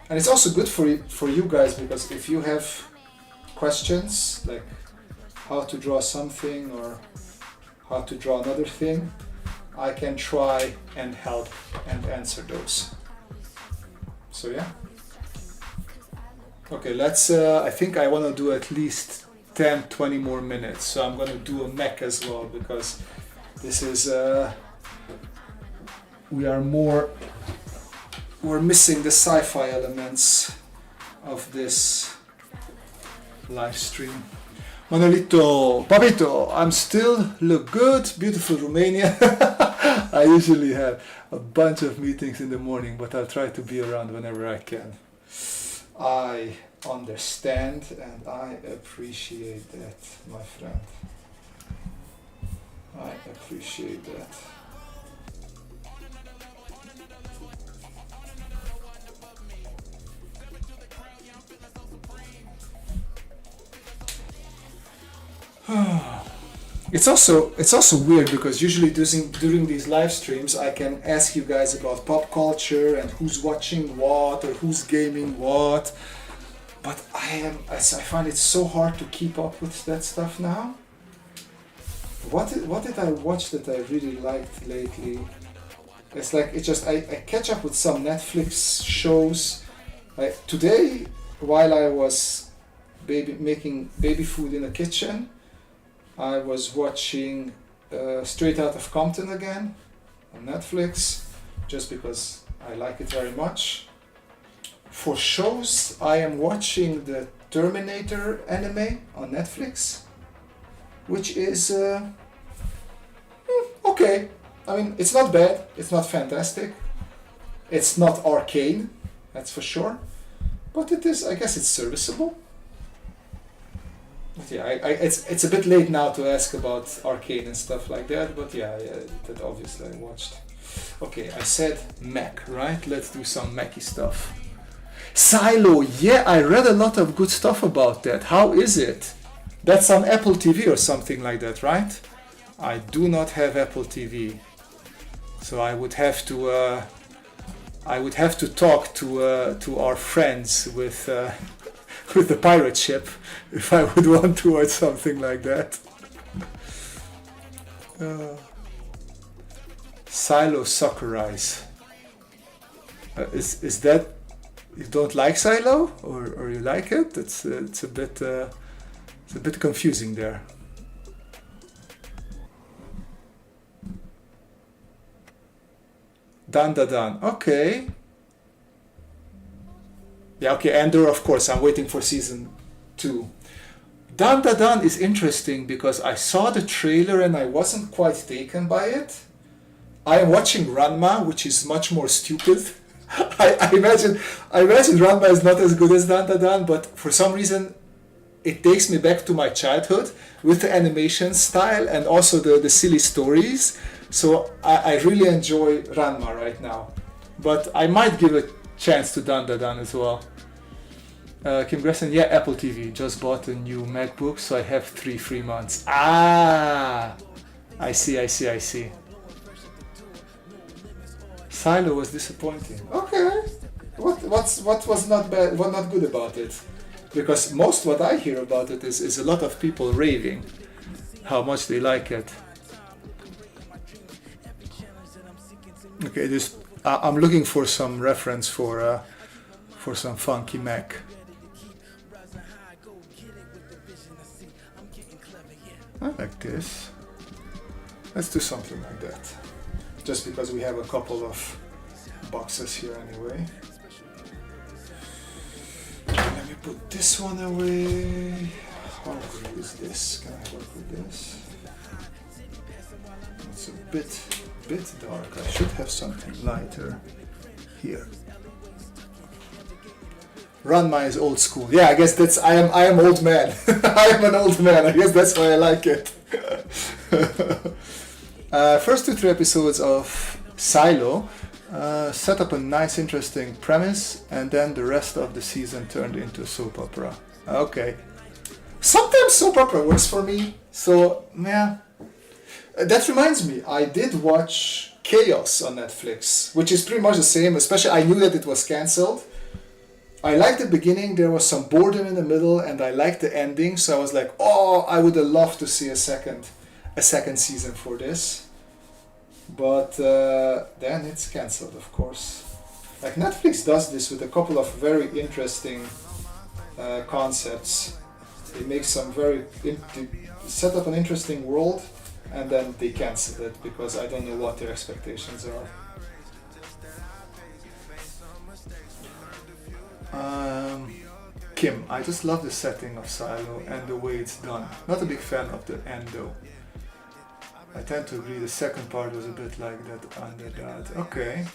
And it's also good for you guys, because if you have questions like how to draw something or how to draw another thing, I can try and help and answer those. So yeah. Okay, let's, I think I want to do at least 10-20 more minutes. So I'm going to do a mech as well, because this is, we're missing the sci-fi elements of this live stream. Manolito, Papito, I'm still look good, beautiful Romania. I usually have a bunch of meetings in the morning, but I'll try to be around whenever I can. I understand and I appreciate that, my friend. I appreciate that. It's also weird, because usually during these live streams I can ask you guys about pop culture and who's watching what or who's gaming what, but I find it so hard to keep up with that stuff now. What did I watch that I really liked lately? It's like I catch up with some Netflix shows. Like today, while I was making baby food in the kitchen, I was watching Straight Outta Compton again on Netflix, just because I like it very much. For shows, I am watching the Terminator anime on Netflix, which is okay. I mean, it's not bad, it's not fantastic, it's not arcane, that's for sure, but it is, I guess it's serviceable. Yeah, it's a bit late now to ask about arcane and stuff like that, but yeah, that obviously I watched. Okay, I said mech, right? Let's do some mechy stuff. Silo, yeah, I read a lot of good stuff about that. How is it? That's on Apple TV or something like that, right? I do not have Apple TV, so I would have to talk to our friends with the pirate ship if I would want to watch something like that. Silo Sakuri's. Is that you don't like Silo or you like it? It's a bit confusing there. Dan. Okay. Yeah, okay, Andor, of course, I'm waiting for season 2. Dan is interesting because I saw the trailer and I wasn't quite taken by it. I am watching Ranma, which is much more stupid. I imagine Ranma is not as good as Dan, but for some reason it takes me back to my childhood with the animation style and also the silly stories. So I really enjoy Ranma right now. But I might give a chance to Dan as well. Kim Gresson, yeah, Apple TV. Just bought a new MacBook, so I have 3 free months. Ah, I see. Silo was disappointing. Okay, what was not bad? What not good about it? Because most what I hear about it is a lot of people raving how much they like it. Okay, I'm looking for some reference for some funky mech. I like this. Let's do something like that. Just because we have a couple of boxes here anyway. Let me put this one away. How good is this? Can I work with this? It's a bit dark. I should have something lighter here. Ranma is old school. Yeah, I guess that's I am old man. I am an old man. I guess that's why I like it. First 2-3 episodes of Silo set up a nice, interesting premise, and then the rest of the season turned into a soap opera. Okay. Sometimes soap opera works for me. So yeah. That reminds me, I did watch Chaos on Netflix, which is pretty much the same. Especially, I knew that it was cancelled. I liked the beginning, there was some boredom in the middle, and I liked the ending, so I was like, oh, I would have loved to see a second season for this. But then it's cancelled, of course. Like, Netflix does this with a couple of very interesting concepts. They make some they set up an interesting world, and then they cancel it because I don't know what their expectations are. Kim, I just love the setting of Silo and the way it's done. Not a big fan of the end though. I tend to agree the second part was a bit like that under that. Okay.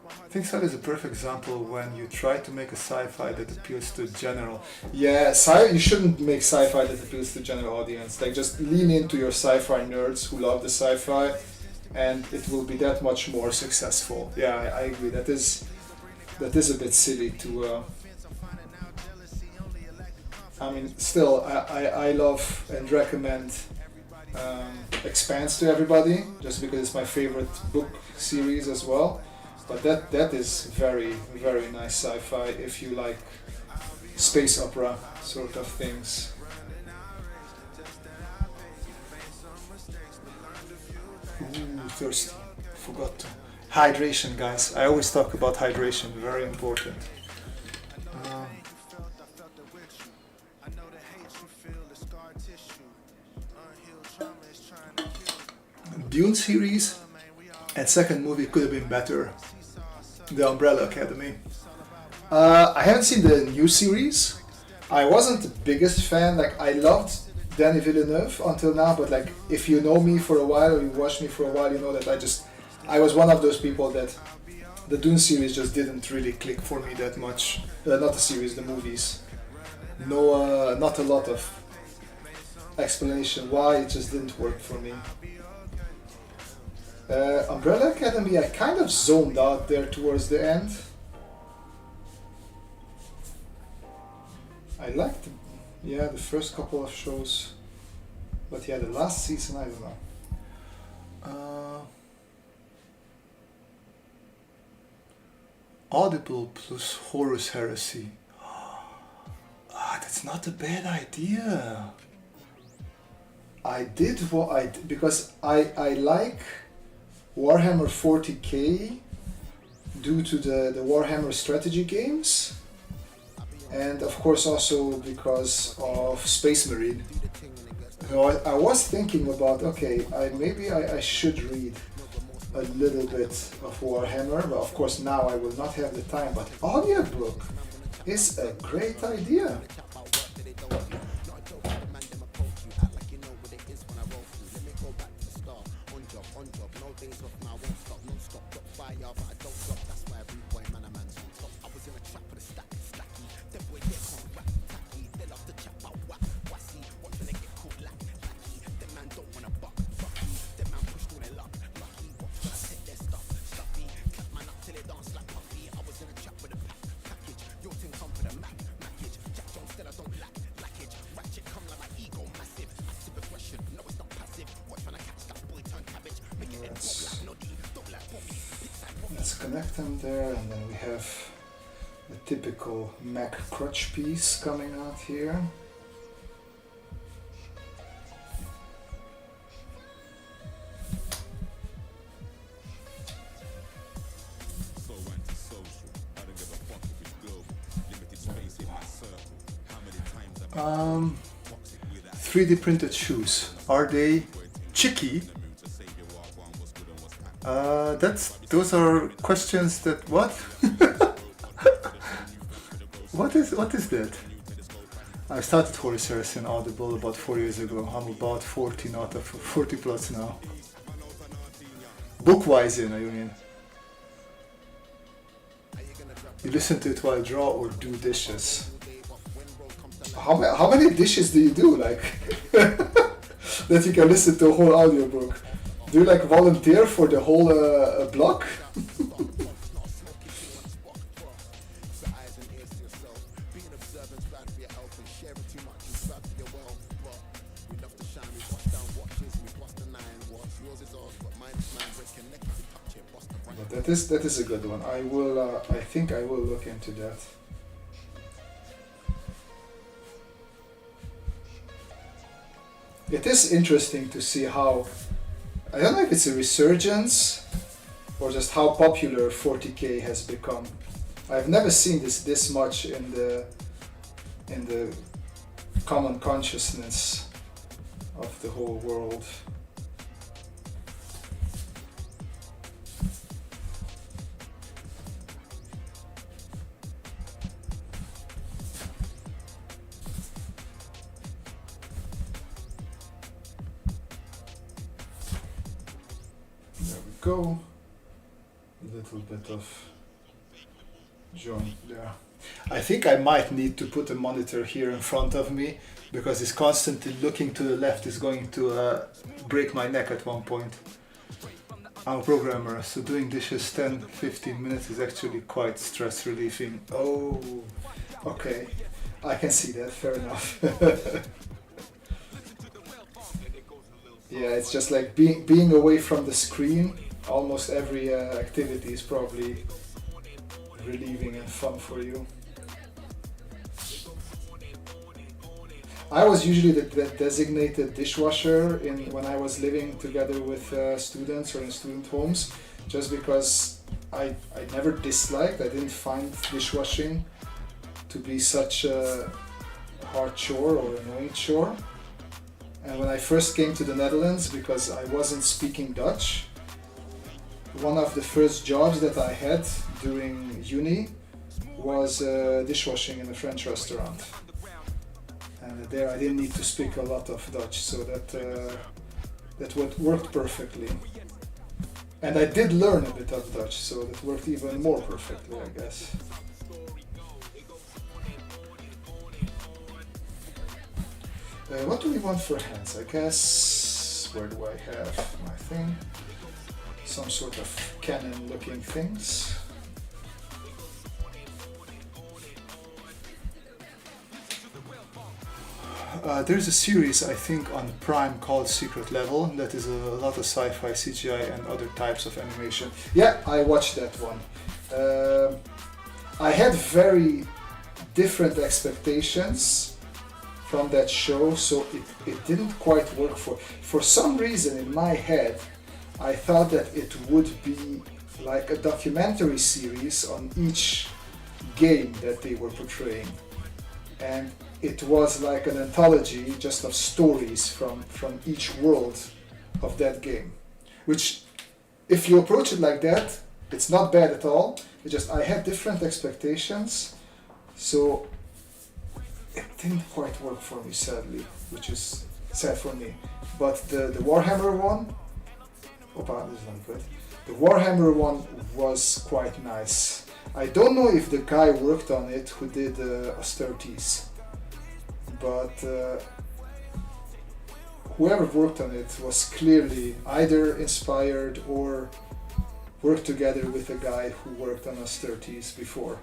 I think Silo is a perfect example when you try to make a sci-fi that appeals to general. Yeah, you shouldn't make sci-fi that appeals to general audience. Like, just lean into your sci-fi nerds who love the sci-fi, and it will be that much more successful. Yeah, I agree. That is a bit silly to. I mean, still, I love and recommend Expanse to everybody, just because it's my favorite book series as well. But that is very, very nice sci-fi if you like space opera sort of things. Ooh, thirsty. Forgot to. Hydration, guys. I always talk about hydration, very important. Dune series and second movie could have been better. The Umbrella Academy. I haven't seen the new series. I wasn't the biggest fan. Like, I loved Denis Villeneuve until now, but like, if you know me for a while or you watch me for a while, you know that I was one of those people that the Dune series just didn't really click for me that much. Not the series, the movies. No, not a lot of explanation why, it just didn't work for me. Umbrella Academy, I kind of zoned out there towards the end. I liked the first couple of shows, but yeah, the last season, I don't know. Audible plus Horus Heresy. That's not a bad idea. I did because I like Warhammer 40k due to the Warhammer strategy games, and of course also because of Space Marine. So I was thinking about, okay, maybe I should read a little bit of Warhammer, but of course now I will not have the time, but audiobook is a great idea. Let's connect them there, and then we have the typical Mac crutch piece coming out here. Um, 3D printed shoes. Are they cheeky? Those are questions that what? what is that? I started Horus in Audible about 4 years ago. I'm about 14 out of 40 plus now. Bookwise, you mean? You listen to it while draw or do dishes. How many dishes do you do, like, that you can listen to a whole audiobook? Do you like volunteer for the whole block? But that is a good one. I think I will look into that. It is interesting to see how, I don't know if it's a resurgence or just how popular 40K has become. I've never seen this much in the common consciousness of the whole world. Go a little bit of joint there. I think I might need to put a monitor here in front of me because it's constantly looking to the left is going to break my neck at one point. I'm a programmer, so doing dishes 10-15 minutes is actually quite stress relieving. Oh, okay, I can see that, fair enough. Yeah, it's just like being away from the screen. Almost every activity is probably relieving and fun for you. I was usually the designated dishwasher when I was living together with students or in student homes, just because I never disliked, I didn't find dishwashing to be such a hard chore or annoying chore. And when I first came to the Netherlands, because I wasn't speaking Dutch, one of the first jobs that I had during uni was dishwashing in a French restaurant. And there I didn't need to speak a lot of Dutch, so that worked perfectly. And I did learn a bit of Dutch, so that worked even more perfectly, I guess. What do we want for hands? I guess, where do I have my thing? Some sort of cannon looking things. There's a series, I think, on Prime called Secret Level that is a lot of sci-fi, CGI and other types of animation. Yeah, I watched that one. I had very different expectations from that show, so it didn't quite work for some reason in my head. I thought that it would be like a documentary series on each game that they were portraying, and it was like an anthology just of stories from each world of that game, which, if you approach it like that, it's not bad at all. It's just I had different expectations, so it didn't quite work for me, sadly, which is sad for me. But the Warhammer one, this is not good. The Warhammer one was quite nice. I don't know if the guy worked on it who did Austerities, but whoever worked on it was clearly either inspired or worked together with a guy who worked on Austerities before,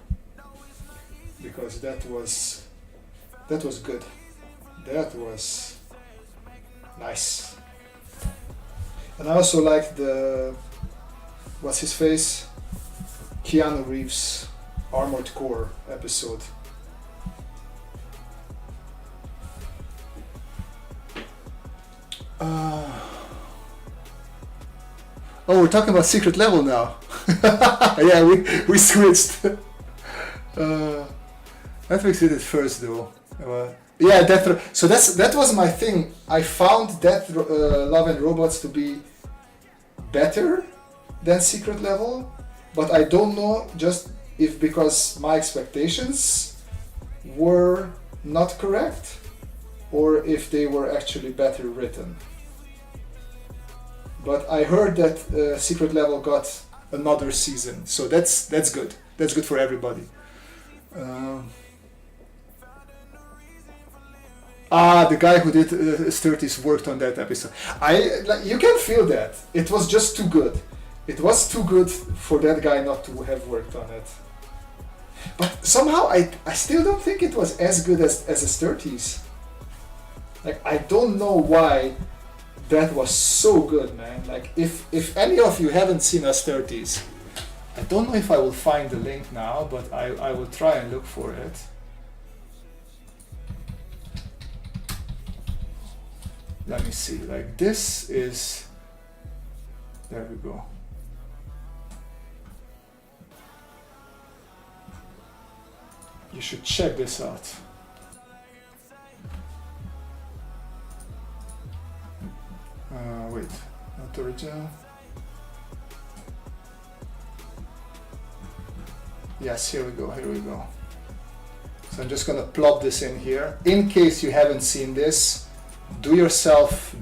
because that was good. That was nice. And I also liked the, what's his face? Keanu Reeves' Armored Core episode. Oh, we're talking about Secret Level now. Yeah, we switched. Netflix did it first though. Yeah, so that was my thing. I found Love and Robots to be better than Secret Level, but I don't know just if because my expectations were not correct or if they were actually better written. But I heard that Secret Level got another season, so that's good. That's good for everybody. The guy who did 30s worked on that episode. You can feel that. It was just too good. It was too good for that guy not to have worked on it. But somehow I still don't think it was as good as his 30s. Like, I don't know why that was so good, man. Like, if any of you haven't seen us 30s, I don't know if I will find the link now, but I will try and look for it. Let me see, like this is, there we go. You should check this out. Wait, not original. Yes, here we go, here we go. So I'm just gonna plop this in here. In case you haven't seen this, do yourself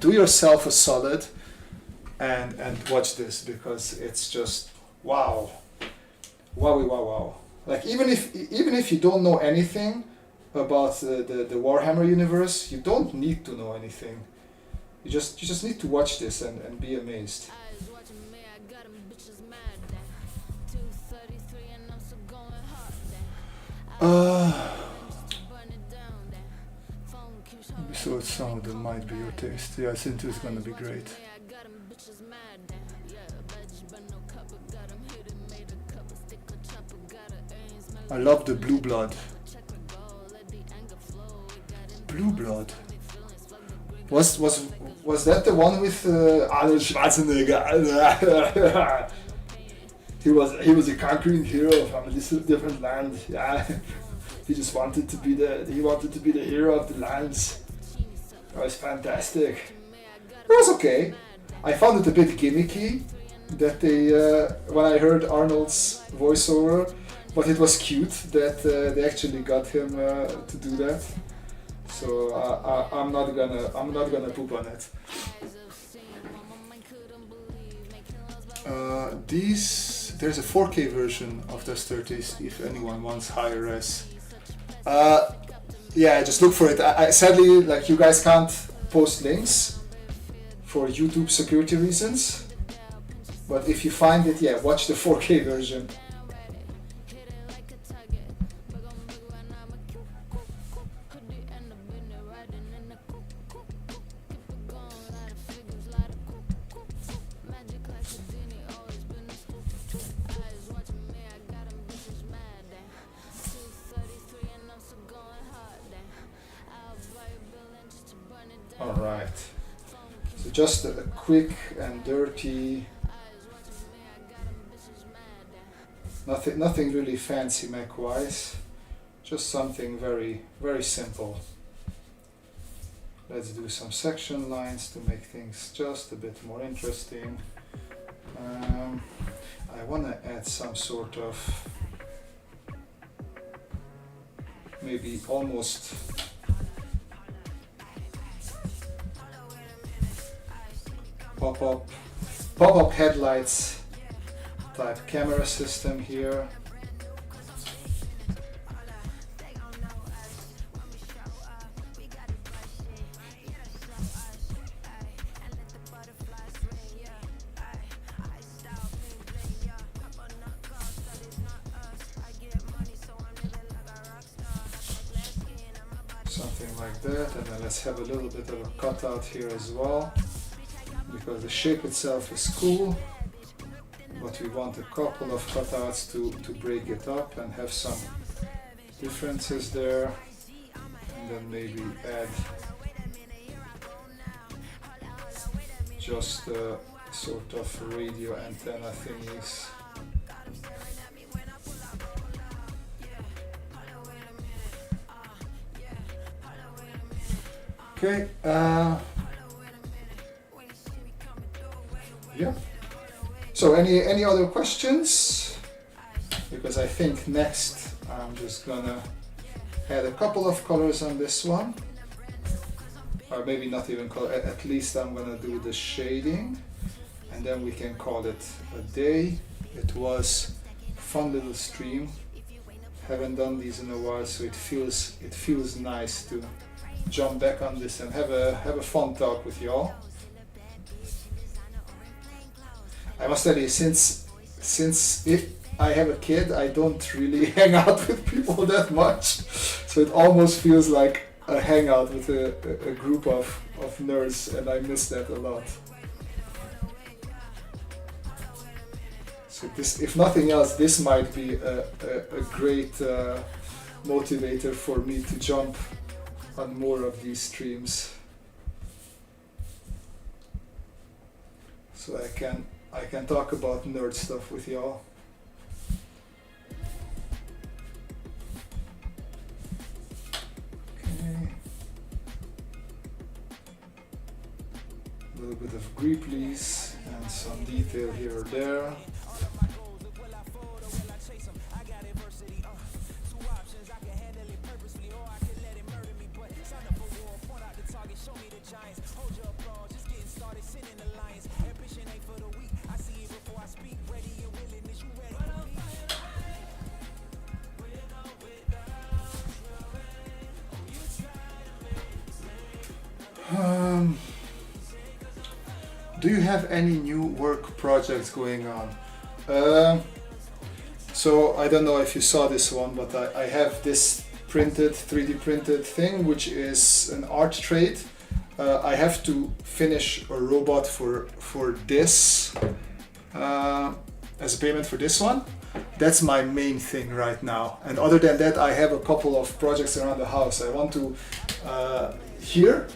a solid and watch this, because it's just wow. Wowie wow wow. Like, even if you don't know anything about the Warhammer universe, you don't need to know anything. You just need to watch this and be amazed. So some of them might be your taste. Yeah, I think it's gonna be great. I love the Blue Blood. Blue Blood. Was that the one with Arnold Schwarzenegger? he was a conquering hero from a different land. Yeah, he wanted to be the hero of the lands. It was fantastic. It was okay. I found it a bit gimmicky that they when I heard Arnold's voiceover, but it was cute that they actually got him to do that. So I'm not gonna poop on it. There's a 4K version of this 30s if anyone wants higher res. Yeah, just look for it. I sadly, like, you guys can't post links for YouTube security reasons. But if you find it, yeah, watch the 4K version. Alright, so just a quick and dirty, nothing really fancy mech wise, just something very, very simple. Let's do some section lines to make things just a bit more interesting. I want to add some sort of, maybe almost pop-up headlights type camera system here. Something like that, and then let's have a little bit of a cutout here as well, because the shape itself is cool, but we want a couple of cutouts to break it up and have some differences there, and then maybe add just sort of radio antenna thingies. Okay, yeah. So any other questions? Because I think next I'm just gonna Add a couple of colors on this one, or maybe not even color, at least I'm gonna do the shading, and then we can call it a day. It was a fun little stream. Haven't done these in a while, so it feels nice to jump back on this and have a fun talk with y'all. I must tell you, since if I have a kid, I don't really hang out with people that much, so it almost feels like a hangout with a group of nerds, and I miss that a lot. So this, if nothing else, this might be a great motivator for me to jump on more of these streams. So I can talk about nerd stuff with y'all. Okay. A little bit of greeblies and some detail here or there. Do you have any new work projects going on? So I don't know if you saw this one, but I have this printed, 3D printed thing, which is an art trade. I have to finish a robot for this as a payment for this one. That's my main thing right now. And other than that, I have a couple of projects around the house. I want to, here,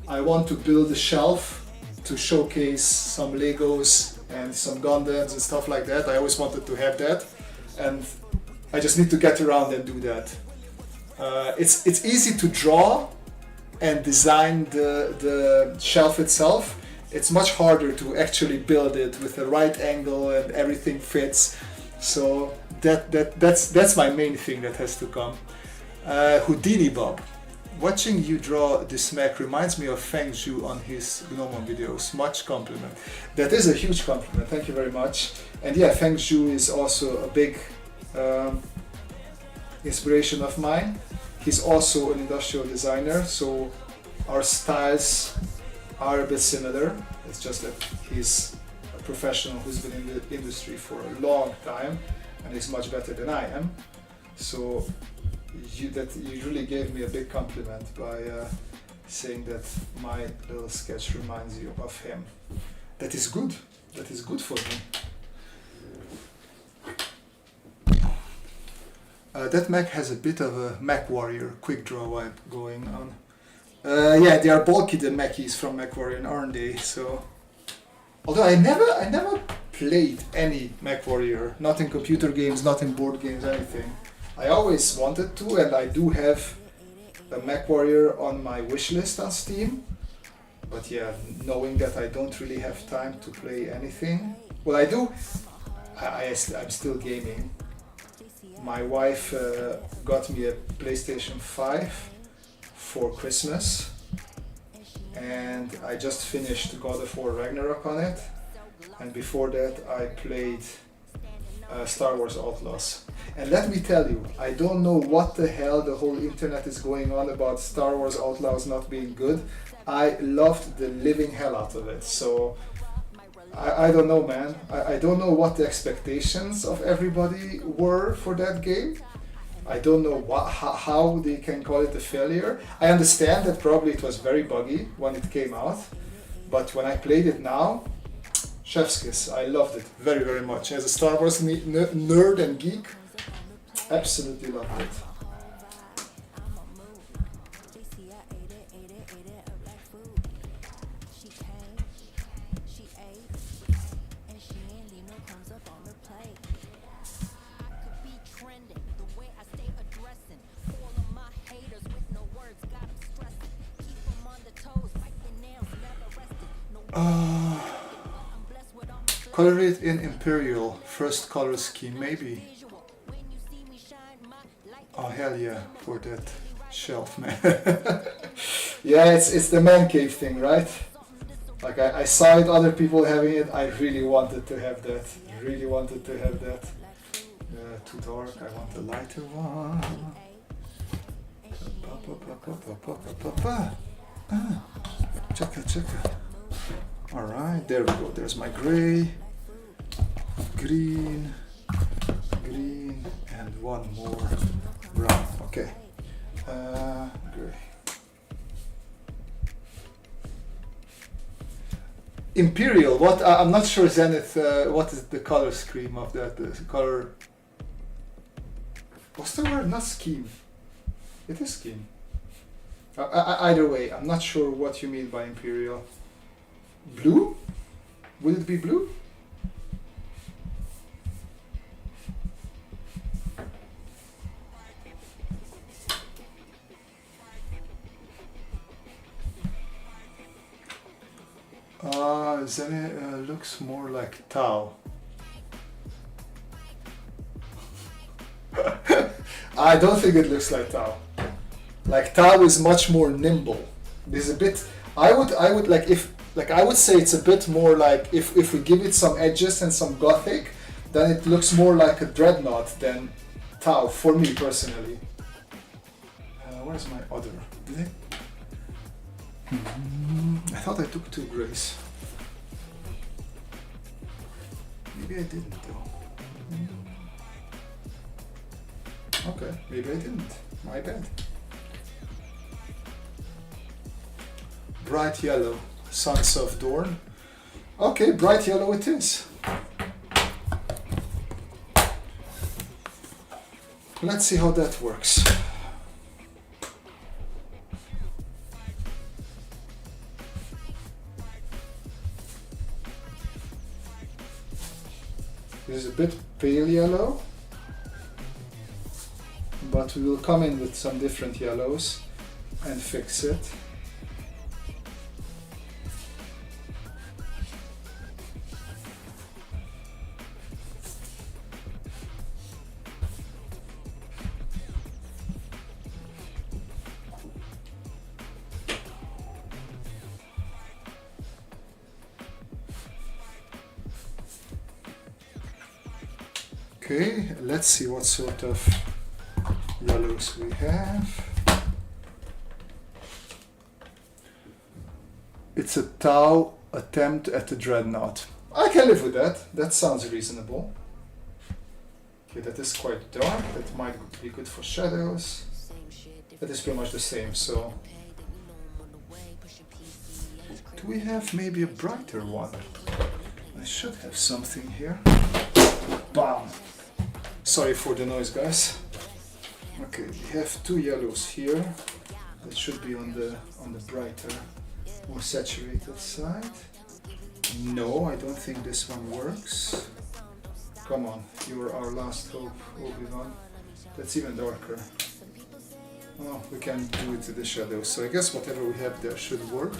I want to build a shelf to showcase some Legos and some Gundams and stuff like that. I always wanted to have that, and I just need to get around and do that. It's easy to draw and design the shelf itself. It's much harder to actually build it with the right angle and everything fits. So that's my main thing that has to come. Houdini Bob. Watching you draw this mech reminds me of Feng Zhu on his Gnomon videos. Much compliment. That is a huge compliment, thank you very much. And yeah, Feng Zhu is also a big inspiration of mine. He's also an industrial designer, so our styles are a bit similar. It's just that he's a professional who's been in the industry for a long time and is much better than I am. So you really gave me a big compliment by saying that my little sketch reminds you of him. That is good. That is good for me. That mech has a bit of a Mech Warrior quick draw vibe going on. Yeah, they are bulky, the mechies from Mech Warrior, aren't they? So, although I never played any Mech Warrior, not in computer games, not in board games, anything. I always wanted to, and I do have a Mech Warrior on my wish list on Steam. But yeah, knowing that I don't really have time to play anything. Well, I do. I'm still gaming. My wife got me a PlayStation 5 for Christmas, and I just finished God of War Ragnarok on it. And before that, I played Star Wars Outlaws. And let me tell you, I don't know what the hell the whole internet is going on about Star Wars Outlaws not being good. I loved the living hell out of it. So I don't know, man. I don't know what the expectations of everybody were for that game. I don't know how they can call it a failure. I understand that probably it was very buggy when it came out, but when I played it now, chef's kiss. I loved it very, very much. As a Star Wars nerd and geek, absolutely loved it. Color it in Imperial, first color scheme, maybe. Oh hell yeah, for that shelf, man. Yeah, it's the man cave thing, right? Like I saw it, other people having it. I really wanted to have that. Really wanted to have that. Too dark. I want the lighter one. Chaka. All right, there we go. There's my gray, green, and one more brown. Okay. Gray. Imperial. What? I'm not sure, Zenith. What is the color scheme of that? The color. What's the word? Not scheme. It is scheme. Either way, I'm not sure what you mean by imperial. Blue? Would it be blue? Then it looks more like Tau. I don't think it looks like Tau. Like Tau is much more nimble. There's a bit. I would like if like I would say it's a bit more like if we give it some edges and some gothic, then it looks more like a dreadnought than Tau for me personally. Where's my other? Did I thought I took 2 grays. Maybe I didn't though. Okay, maybe I didn't. My bad. Bright yellow, Sons of Dorn. Okay, bright yellow it is. Let's see how that works. This is a bit pale yellow, but we will come in with some different yellows and fix it. Okay, let's see what sort of yellows we have. It's a Tau attempt at a dreadnought. I can live with that. That sounds reasonable. Okay, that is quite dark. That might be good for shadows. That is pretty much the same, so... Do we have maybe a brighter one? I should have something here. Bam! Sorry for the noise, guys. Okay, we have 2 yellows here. That should be on the brighter, more saturated side. No, I don't think this one works. Come on, you're our last hope, Obi-Wan. That's even darker. Oh, we can do it to the shadows. So I guess whatever we have there should work.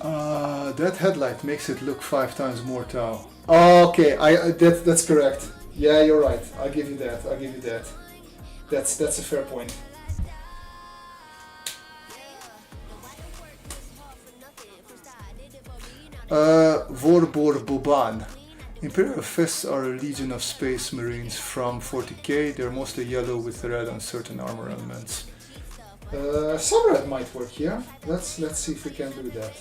That headlight makes it look 5 times more Tau. Okay, that's correct. Yeah, you're right. I'll give you that. I'll give you that. That's a fair point. Vorbor Boban. Imperial Fists are a legion of space marines from 40k. They're mostly yellow with red on certain armor elements. Some red might work here. Let's see if we can do that.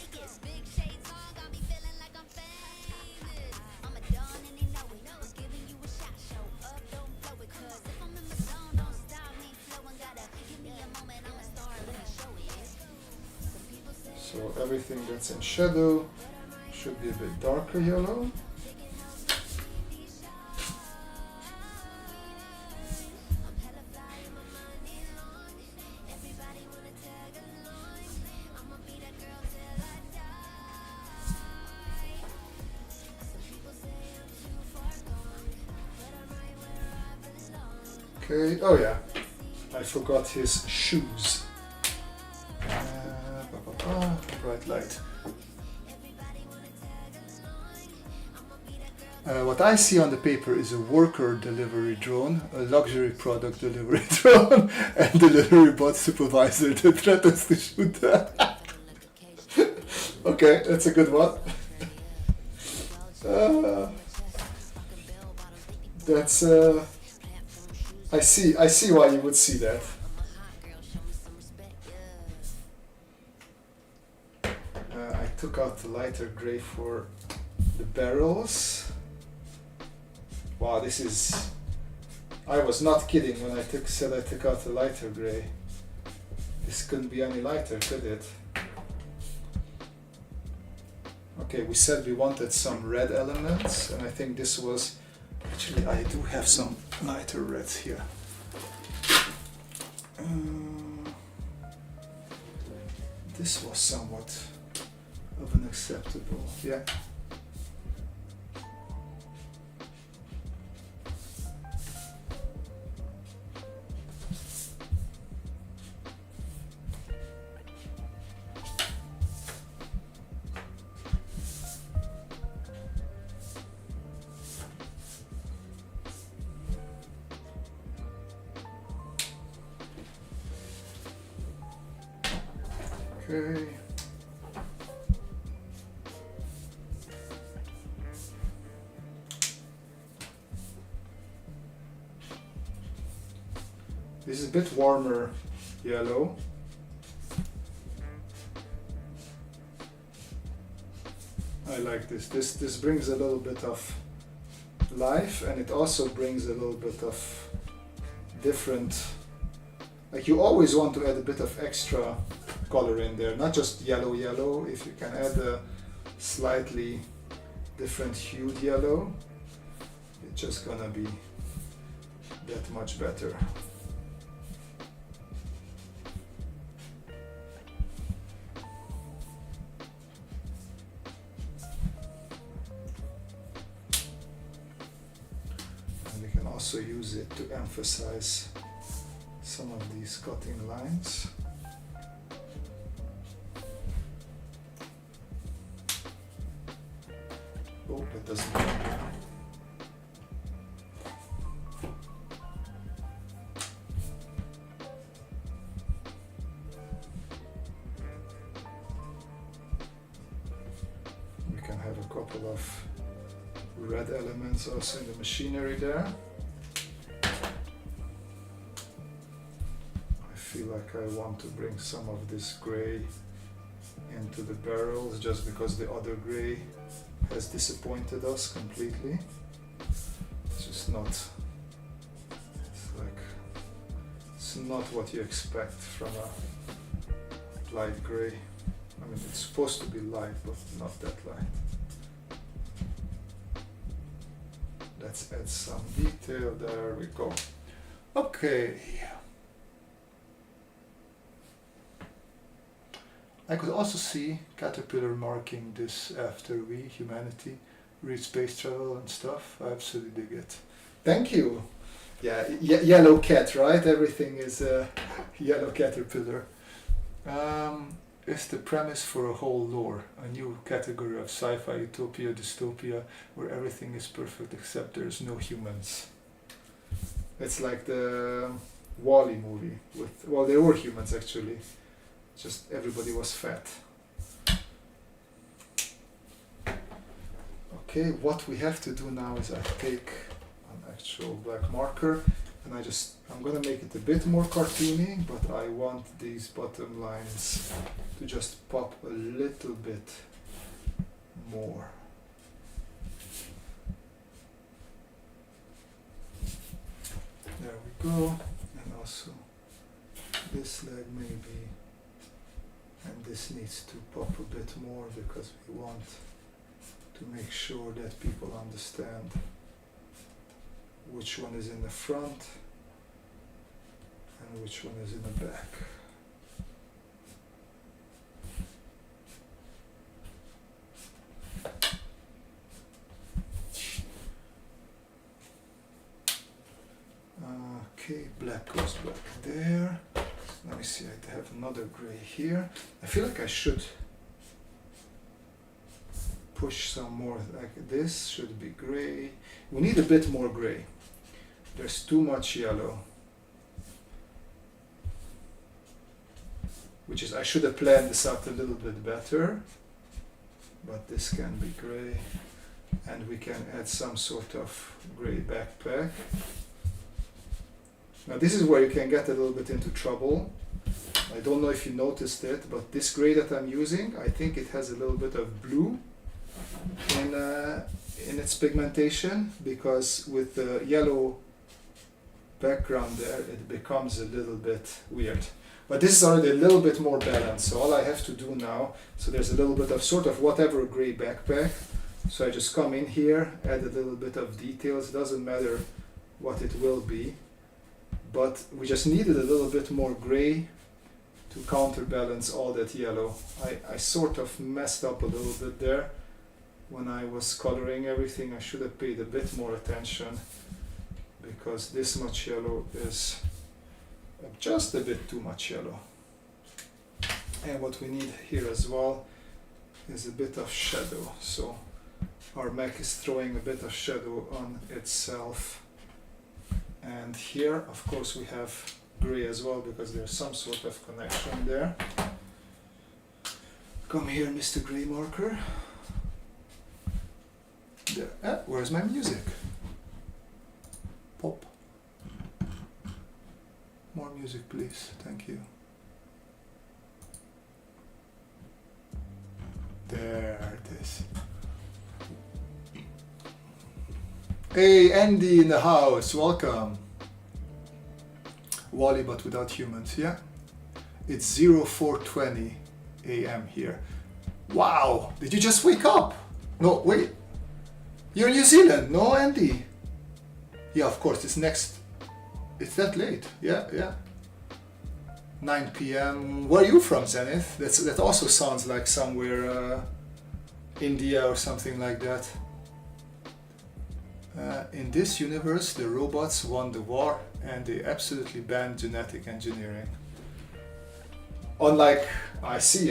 So everything that's in shadow should be a bit darker yellow. Okay, oh yeah, I forgot his shoes. Bright light. What I see on the paper is a worker delivery drone, a luxury product delivery drone, and delivery bot supervisor that threatens to shoot that. Okay, that's a good one. That's I see why you would see that. I took out the lighter gray for the barrels. Wow, this is... I was not kidding when I said I took out the lighter gray. This couldn't be any lighter, could it? Okay, we said we wanted some red elements, and I think this was... Actually, I do have some lighter reds here. This was somewhat of an acceptable, yeah. Okay. This is a bit warmer yellow. I like this. This brings a little bit of life, and it also brings a little bit of different, like you always want to add a bit of extra color in there, not just yellow. If you can add a slightly different hued yellow, it's just gonna be that much better. And we can also use it to emphasize some of these cutting lines. Oh, that doesn't work. We can have a couple of red elements also in the machinery there. I feel like I want to bring some of this gray into the barrels just because the other gray has disappointed us completely. It's just not, it's not what you expect from a light gray. I mean, it's supposed to be light, but not that light. Let's add some detail, there we go. Okay. I could also see Caterpillar marking this after we, humanity, read space travel and stuff. I absolutely dig it. Thank you. Yeah, yellow cat, right? Everything is yellow Caterpillar. It's the premise for a whole lore, a new category of sci-fi, utopia, dystopia, where everything is perfect except there's no humans. It's like the Wall-E movie with, well, there were humans actually. Just everybody was fat. Okay, what we have to do now is I take an actual black marker and I'm gonna make it a bit more cartoony, but I want these bottom lines to just pop a little bit more. There we go, and also this leg maybe. And this needs to pop a bit more because we want to make sure that people understand which one is in the front and which one is in the back. Okay, black goes back there. Let me see, I have another gray here. I feel like I should push some more, like this should be gray. We need a bit more gray. There's too much yellow. Which is, I should have planned this out a little bit better. But this can be gray. And we can add some sort of gray backpack. Now this is where you can get a little bit into trouble. I don't know if you noticed it, but this gray that I'm using, I think it has a little bit of blue in its pigmentation, because with the yellow background there, it becomes a little bit weird. But this is already a little bit more balanced, so all I have to do now, so there's a little bit of sort of whatever gray backpack, so I just come in here, add a little bit of details, doesn't matter what it will be, but we just needed a little bit more gray to counterbalance all that yellow. I sort of messed up a little bit there when I was coloring everything. I should have paid a bit more attention, because this much yellow is just a bit too much yellow. And what we need here as well is a bit of shadow. So our Mac is throwing a bit of shadow on itself. And here, of course, we have gray as well, because there's some sort of connection there. Come here, Mr. Gray Marker. There. Where's my music? Pop. More music, please. Thank you. There it is. Hey, Andy in the house. Welcome. Wally, but without humans, yeah? It's 04:20 a.m. here. Wow! Did you just wake up? No, wait. You're in New Zealand, no, Andy? Yeah, of course, it's that late. Yeah. 9 p.m. Where are you from, Zenith? That also sounds like somewhere India or something like that. In this universe, the robots won the war and they absolutely banned genetic engineering. Unlike, I see.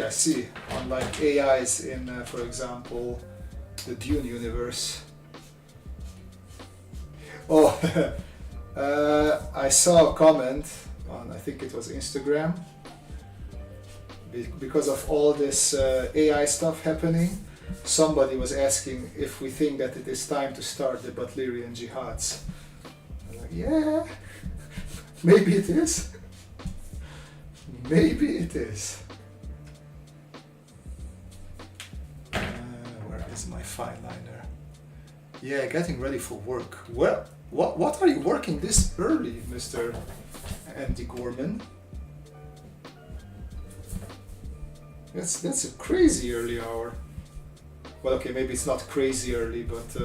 Unlike AIs in, for example, the Dune universe. Oh, I saw a comment on, I think it was Instagram, because of all this AI stuff happening. Somebody was asking if we think that it is time to start the Butlerian jihads. I'm like, yeah, maybe it is. Maybe it is. Where is my fine liner? Yeah, getting ready for work. Well, what are you working this early, Mr. Andy Gorman? That's a crazy early hour. Well, okay, maybe it's not crazy early, but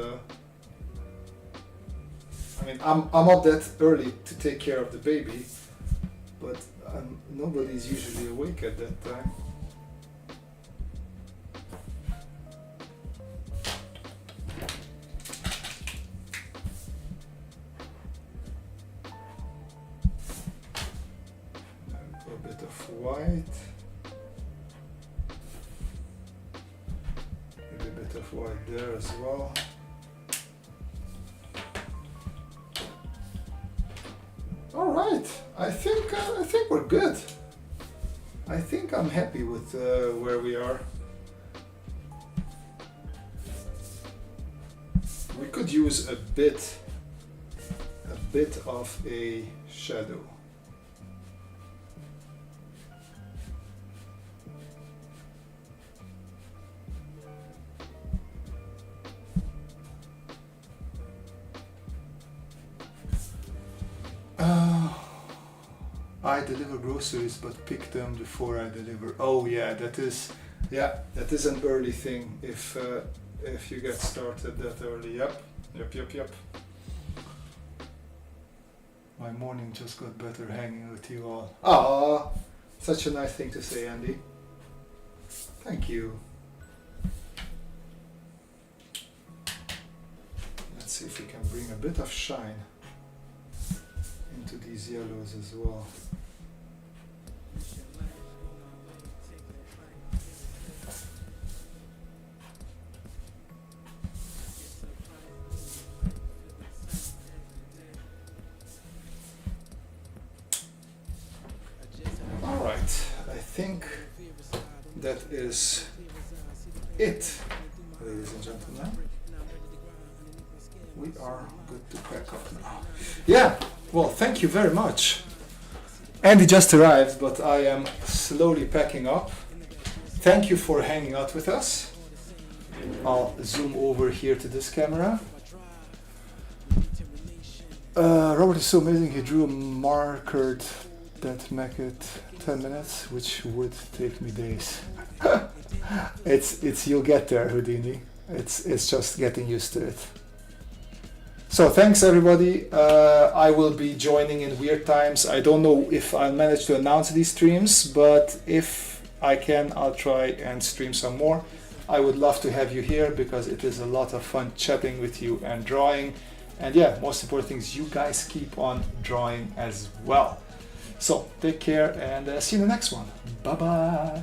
I mean, I'm up that early to take care of the baby, but nobody's usually awake at that time. A bit of white. Of white there as well. All right, I think we're good. I think I'm happy with where we are. We could use a bit of a shadow. I deliver groceries but pick them before I deliver. Oh yeah, that is an early thing if you get started that early. Yep. My morning just got better hanging with you all. Ah, such a nice thing to say, Andy. Thank you. Let's see if we can bring a bit of shine into these yellows as well. think that is it, ladies and gentlemen. We are good to crack up now. Yeah, well, thank you very much. Andy just arrived, but I am slowly packing up. Thank you for hanging out with us. I'll zoom over here to this camera. Robert is so amazing, he drew a marker that make it 10 minutes, which would take me days. It's you'll get there, Houdini. It's just getting used to it. So thanks everybody. I will be joining in weird times. I don't know if I'll manage to announce these streams, but if I can, I'll try and stream some more. I would love to have you here because it is a lot of fun chatting with you and drawing. And yeah, most important thing is you guys keep on drawing as well. So take care and see you in the next one. Bye bye.